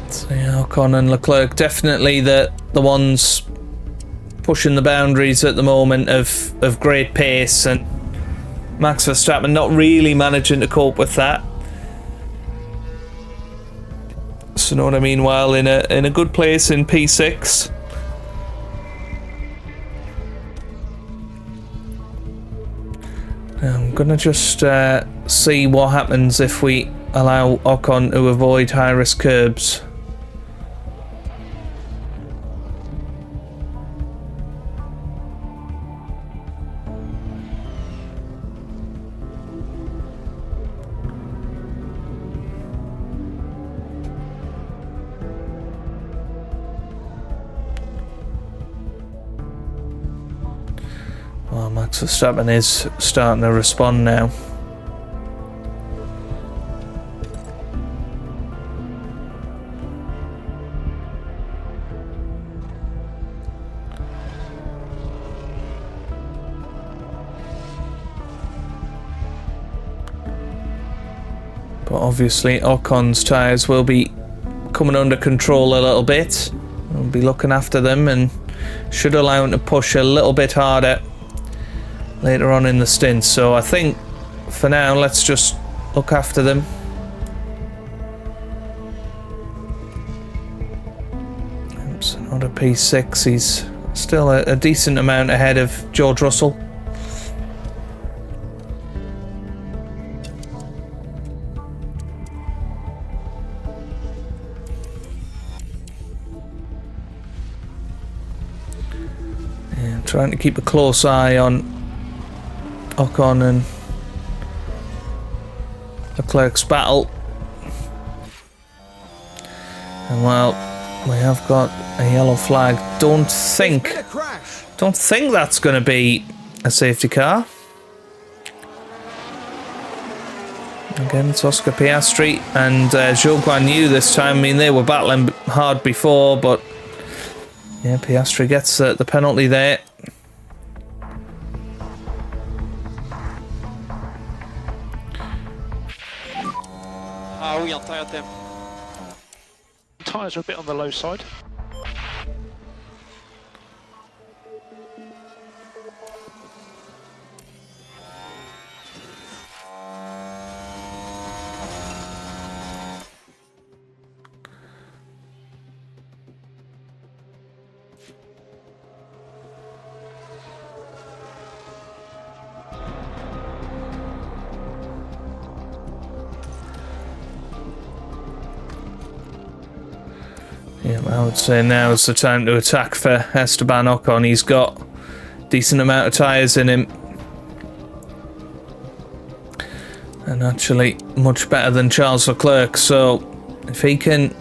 So yeah, Ocon and Leclerc definitely the ones pushing the boundaries at the moment of great pace, and Max Verstappen not really managing to cope with that. Tsunoda meanwhile in a good place in P6. I'm going to just see what happens if we allow Ocon to avoid high-risk curbs. Well, Max Verstappen is starting to respond now. But obviously Ocon's tyres will be coming under control a little bit. We'll be looking after them and should allow him to push a little bit harder later on in the stint. So I think for now, let's just look after them. Oops, another P6. He's still a decent amount ahead of George Russell. Yeah, trying to keep a close eye on Ocon and Leclerc's battle. And well, we have got a yellow flag. Don't think that's going to be a safety car. Again, it's Oscar Piastri and Zhou Guanyu this time. I mean, they were battling hard before, but yeah, Piastri gets the penalty there. Ah oui, en taille à thème. Tyres are a bit on the low side. Yeah, I would say now is the time to attack for Esteban Ocon. He's got a decent amount of tyres in him. And actually much better than Charles Leclerc. So if he can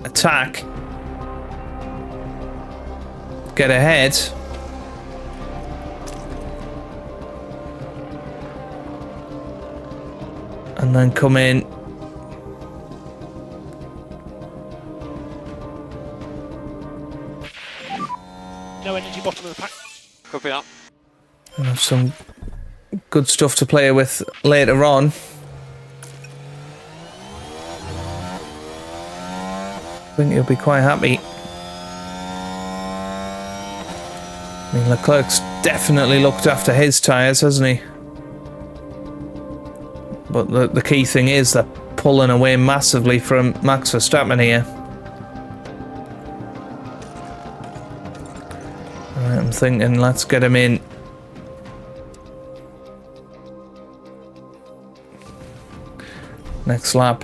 attack, get ahead, and then come in, No energy bottom of the pack. Copy that. we'll have some good stuff to play with later on. I think he'll be quite happy. I mean, Leclerc's definitely looked after his tyres, hasn't he? But the key thing is they're pulling away massively from Max Verstappen here. Right, I'm thinking let's get him in. Next lap.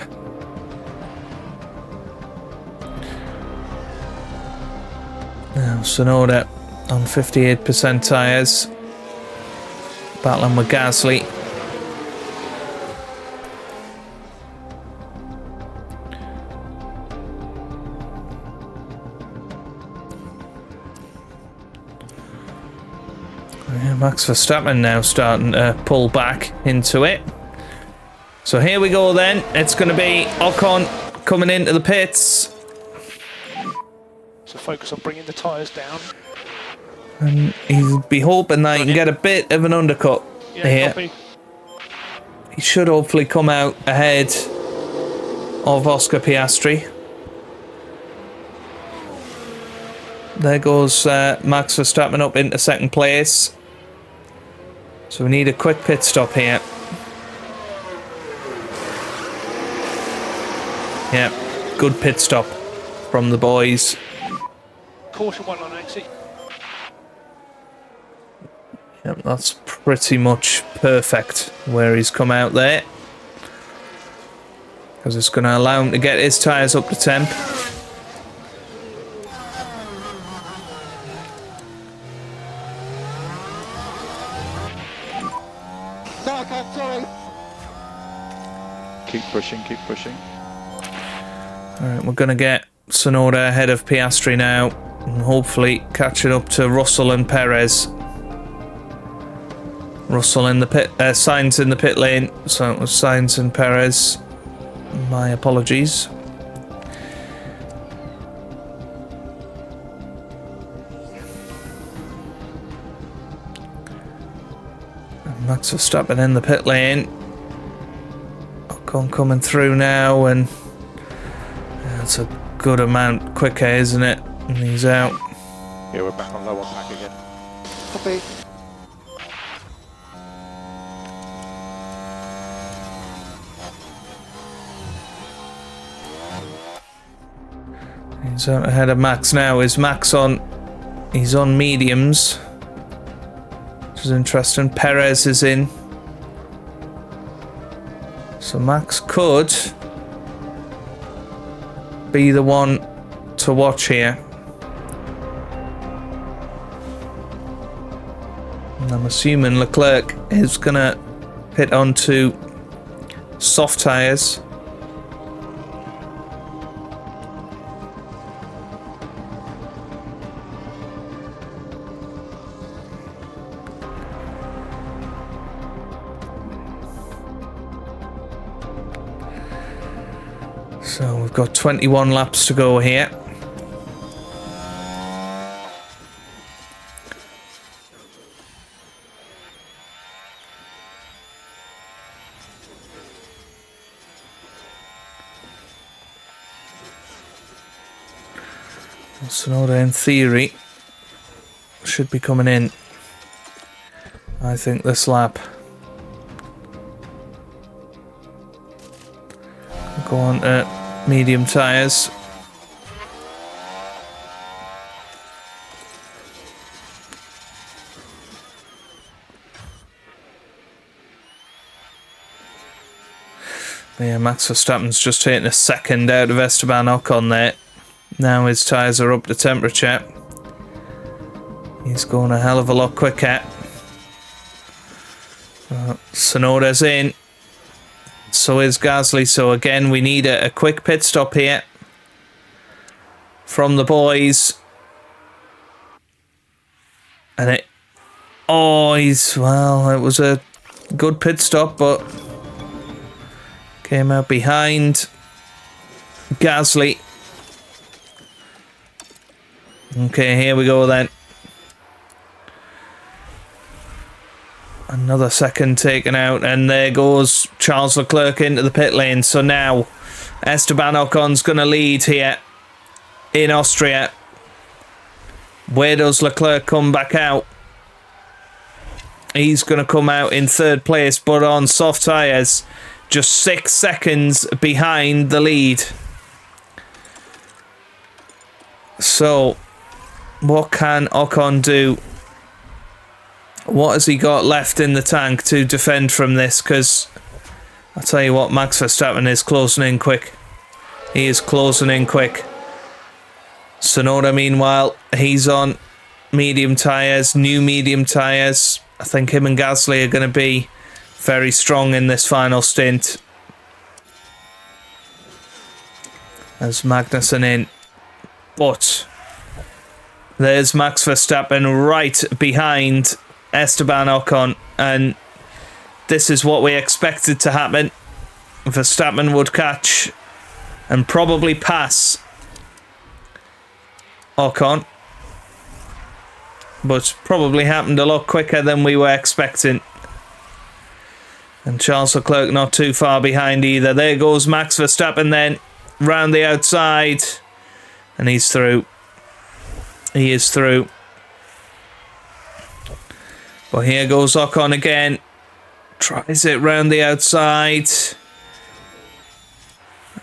Now, Tsunoda on 58% tyres. Battling with Gasly. Yeah, Max Verstappen now starting to pull back into it. So here we go then. It's going to be Ocon coming into the pits. So focus on bringing the tyres down. And he'll be hoping that he can get a bit of an undercut here. Copy. He should hopefully come out ahead of Oscar Piastri. There goes Max Verstappen up into second place. So we need a quick pit stop here. Yeah, good pit stop from the boys. Caution one on exit. Yep, that's pretty much perfect where he's come out there. Because it's going to allow him to get his tyres up to temp. Keep pushing, keep pushing. Alright, we're going to get Tsunoda ahead of Piastri now. And hopefully catch it up to Russell and Perez. Russell in the pit, Sainz in the pit lane. So it was Sainz and Perez. My apologies. And Max Verstappen in the pit lane. Ocon coming through now, and that's a good amount quicker, isn't it? And he's out. Yeah, we're back on low on pack again. Copy. He's out ahead of Max now. Is Max on? He's on mediums. Which is interesting. Perez is in. So Max could be the one to watch here. And I'm assuming Leclerc is gonna hit onto soft tyres. So we've got 21 laps to go here. Tsunoda, in theory, should be coming in, I think, this lap. Go on to medium tyres. Yeah, Max Verstappen's just taking a second out of Esteban Ocon there. Now his tyres are up to temperature. He's going a hell of a lot quicker. Tsunoda's in. So is Gasly. So again, we need a quick pit stop here from the boys. And it... Oh, well, it was a good pit stop, but came out behind Gasly. Okay, here we go then. Another second taken out, and there goes Charles Leclerc into the pit lane. So now Esteban Ocon's going to lead here in Austria. Where does Leclerc come back out? He's going to come out in third place, but on soft tyres, just 6 seconds behind the lead. So what can Ocon do? What has he got left in the tank to defend from this? Because I'll tell you what, Max Verstappen is closing in quick. He is closing in quick. Tsunoda, meanwhile, he's on medium tyres, new medium tyres. I think him and Gasly are going to be very strong in this final stint. There's Magnussen in. But there's Max Verstappen right behind Esteban Ocon, and this is what we expected to happen. Verstappen would catch and probably pass Ocon, but probably happened a lot quicker than we were expecting. And Charles Leclerc not too far behind either. There goes Max Verstappen then, round the outside, and he's through. He is through. But here goes Ocon again. Tries it round the outside.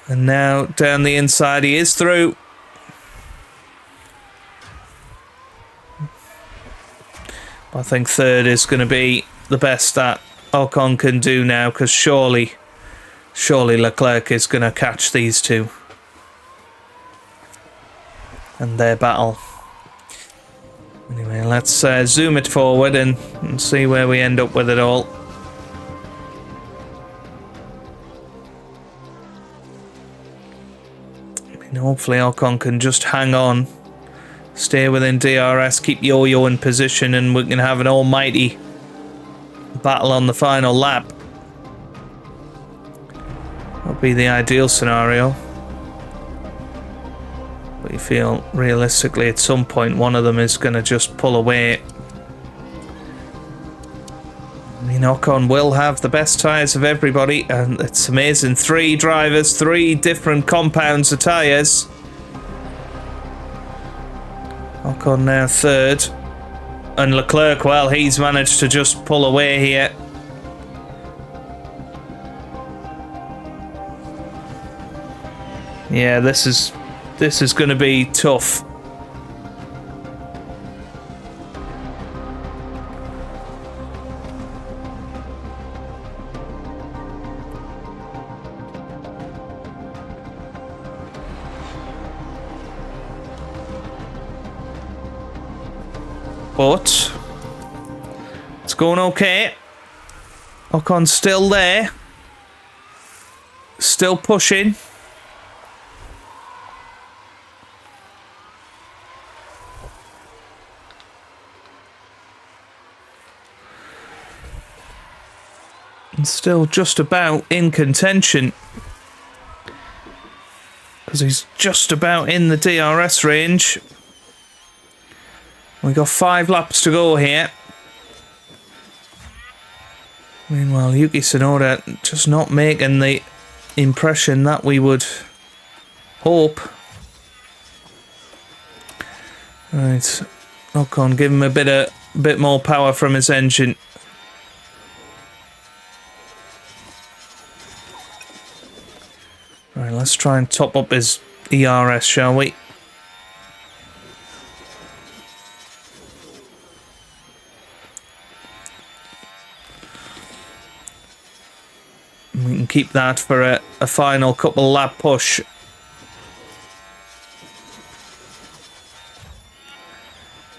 And now down the inside, he is through. I think third is going to be the best that Ocon can do now, because surely Leclerc is going to catch these two and their battle. Anyway, let's zoom it forward and see where we end up with it all. I mean, hopefully Ocon can just hang on, stay within DRS, keep Yo-Yo in position, and we can have an almighty battle on the final lap. That would be the ideal scenario. But you feel realistically at some point one of them is going to just pull away. I mean, Ocon will have the best tyres of everybody, and it's amazing. 3 drivers, 3 different compounds of tyres. Ocon now third. And Leclerc, well, he's managed to just pull away here. Yeah, this is going to be tough. But it's going okay. Ocon's still there. Still pushing. And still just about in contention. Because he's just about in the DRS range. We got 5 laps to go here. Meanwhile, Yuki Tsunoda just not making the impression that we would hope. Right, Ocon, give him a bit more power from his engine. Right, let's try and top up his ERS, shall we? We can keep that for a final couple lap push.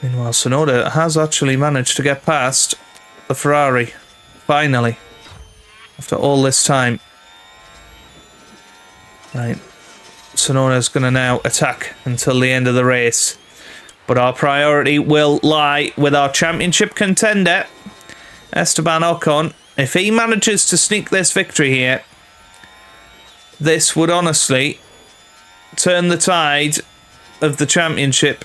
Meanwhile, Tsunoda has actually managed to get past the Ferrari, finally, after all this time. Right, Tsunoda's going to now attack until the end of the race. But our priority will lie with our championship contender, Esteban Ocon. If he manages to sneak this victory here, this would honestly turn the tide of the championship.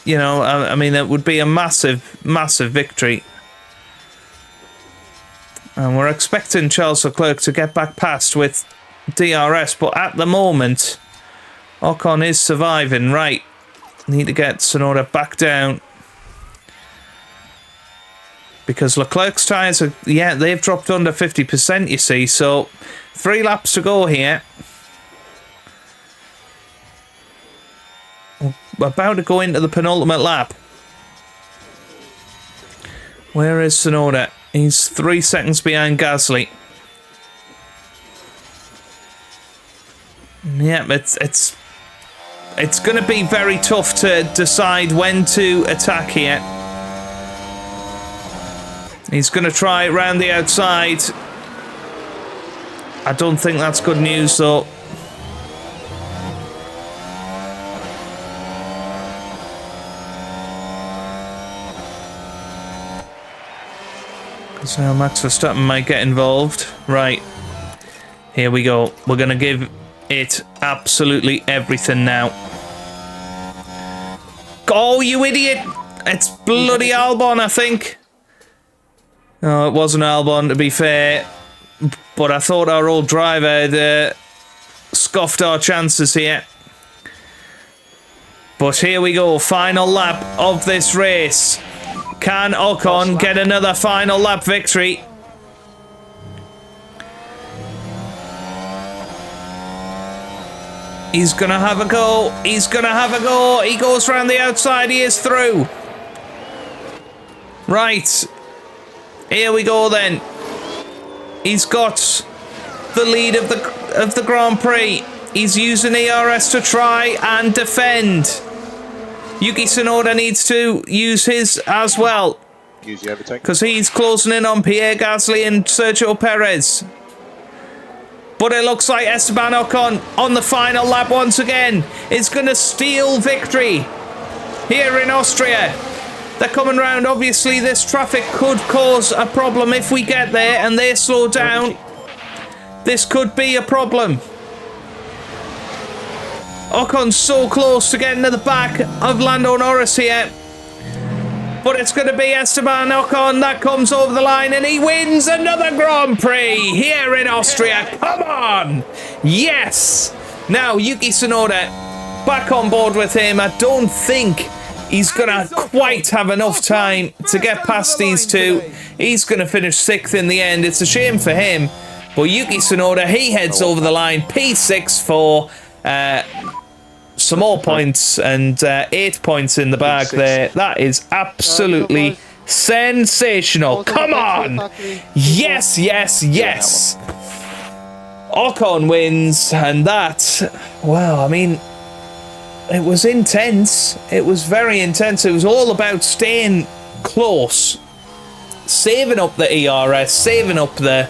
You know, I mean, it would be a massive, massive victory. And we're expecting Charles Leclerc to get back past with DRS, but at the moment, Ocon is surviving. Right, need to get Tsunoda back down. Because Leclerc's tyres are, yeah, they've dropped under 50%, you see. So 3 laps to go here. We're about to go into the penultimate lap. Where is Tsunoda? He's 3 seconds behind Gasly. Yeah, it's going to be very tough to decide when to attack here. He's going to try it round the outside. I don't think that's good news, though. Because now Max Verstappen might get involved. Right. Here we go. We're going to give it absolutely everything now. Oh, you idiot! It's bloody Albon, I think. No, it wasn't Albon, to be fair. But I thought our old driver had scoffed our chances here. But here we go, final lap of this race. Can Ocon get another final lap victory? He's going to have a go. He's going to have a go. He goes round the outside. He is through. Right. Here we go then. He's got the lead of the Grand Prix. He's using ERS to try and defend. Yuki Tsunoda needs to use his as well. Use the overtake. Because he's closing in on Pierre Gasly and Sergio Perez. But it looks like Esteban Ocon on the final lap once again is going to steal victory here in Austria. They're coming round. Obviously, this traffic could cause a problem if we get there and they slow down. This could be a problem. Ocon's so close to getting to the back of Lando Norris here. But it's going to be Esteban Ocon that comes over the line and he wins another Grand Prix here in Austria. Come on! Yes! Now, Yuki Tsunoda back on board with him. I don't think he's going to quite have enough time to get past these two. He's going to finish 6th in the end. It's a shame for him. But Yuki Tsunoda, he heads over the line. P6 for some more points and 8 points in the bag there. That is absolutely sensational. Come on! Yes, yes, yes! Ocon wins, and that, well, I mean, it was intense. It was very intense. It was all about staying close, saving up the ERS, saving up the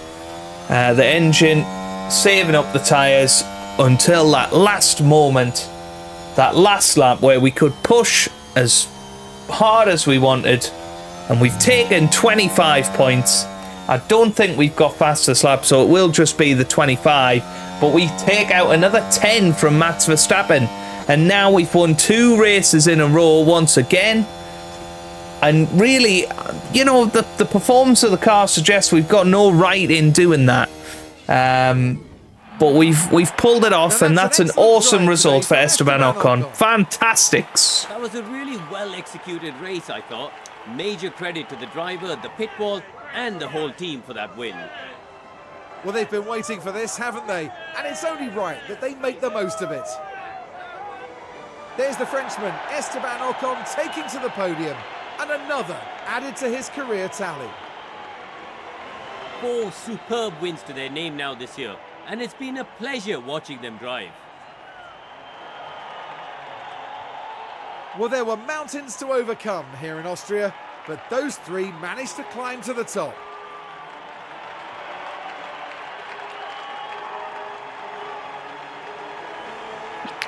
engine, saving up the tyres until that last moment, that last lap where we could push as hard as we wanted. And we've taken 25 points. I don't think we've got fastest lap, so it will just be the 25. But we take out another 10 from Max Verstappen. And now we've won 2 races in a row once again. And really, you know, the performance of the car suggests we've got no right in doing that. But we've pulled it off, and that's an awesome result for Esteban Ocon. Fantastics. That was a really well-executed race, I thought. Major credit to the driver, the pit wall, and the whole team for that win. Well, they've been waiting for this, haven't they? And it's only right that they make the most of it. There's the Frenchman, Esteban Ocon, taking to the podium, and another added to his career tally. 4 superb wins to their name now this year, and it's been a pleasure watching them drive. Well, there were mountains to overcome here in Austria, but those 3 managed to climb to the top.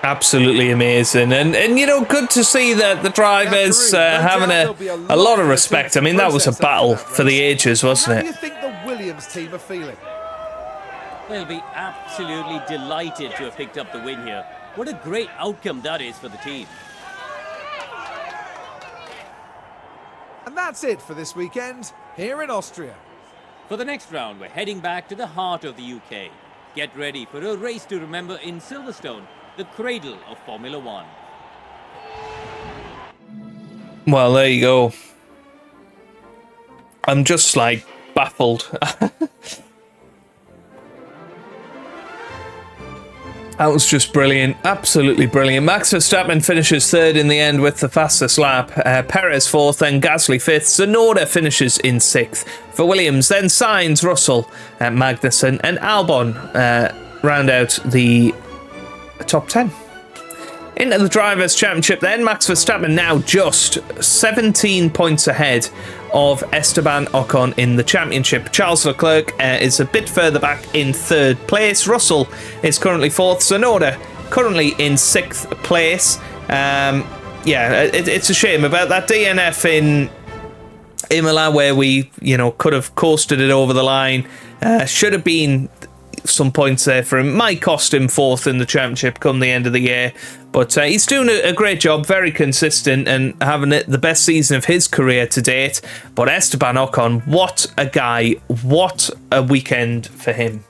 Absolutely amazing, and you know, good to see that the drivers having a lot of respect. I mean, that was a battle for the ages, wasn't How do it? you think the Williams team are feeling? They'll be absolutely delighted to have picked up the win here. What a great outcome that is for the team. And that's it for this weekend here in Austria. For the next round, we're heading back to the heart of the UK. Get ready for a race to remember in Silverstone, the cradle of Formula One. Well, there you go. I'm just like baffled. That was just brilliant, absolutely brilliant. Max Verstappen finishes 3rd in the end with the fastest lap. Perez 4th, then Gasly 5th. Tsunoda finishes in 6th for Williams. Then Sainz, Russell, Magnussen, and Albon round out the top 10. Into the Drivers' Championship then, Max Verstappen now just 17 points ahead of Esteban Ocon in the championship. Charles Leclerc is a bit further back in 3rd place. Russell is currently 4th. Tsunoda currently in 6th place. It's a shame about that DNF in Imola where we, you know, could have coasted it over the line. Should have been some points there for him. Might cost him 4th in the championship come the end of the year, but he's doing a great job, very consistent, and having the best season of his career to date. But Esteban Ocon, what a guy, what a weekend for him.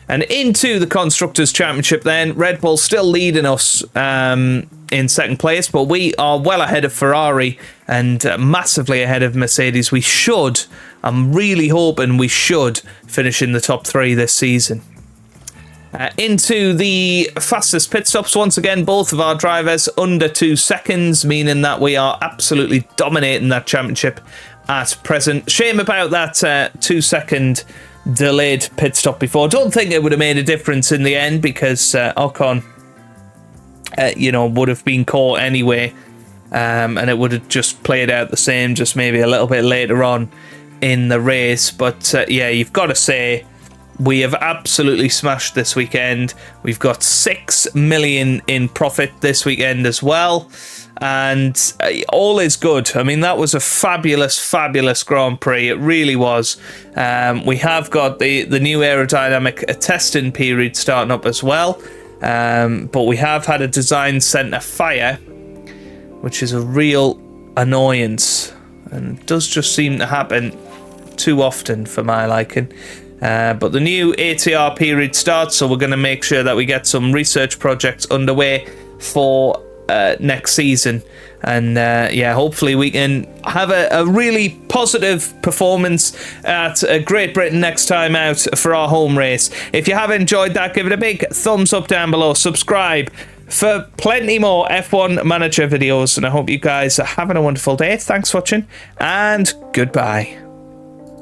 And into the Constructors' Championship then, Red Bull still leading us in 2nd place, but we are well ahead of Ferrari and massively ahead of Mercedes. We should, I'm really hoping we should finish in the top 3 this season. Into the fastest pit stops, once again, both of our drivers under 2 seconds, meaning that we are absolutely dominating that championship at present. Shame about that 2-second delayed pit stop before. Don't think it would have made a difference in the end because Ocon, would have been caught anyway, and it would have just played out the same, just maybe a little bit later on in the race. But you've got to say, we have absolutely smashed this weekend. We've got 6 million in profit this weekend as well, and all is good. I mean, that was a fabulous Grand Prix. It really was. We have got the new aerodynamic testing period starting up as well, but we have had a design centre fire, which is a real annoyance, and it does just seem to happen too often for my liking. But the new ATR period starts, so we're going to make sure that we get some research projects underway for next season. And yeah, hopefully we can have a really positive performance at Great Britain next time out for our home race. If you have enjoyed that, give it a big thumbs up down below. Subscribe for plenty more F1 Manager videos. And I hope you guys are having a wonderful day. Thanks for watching, and goodbye.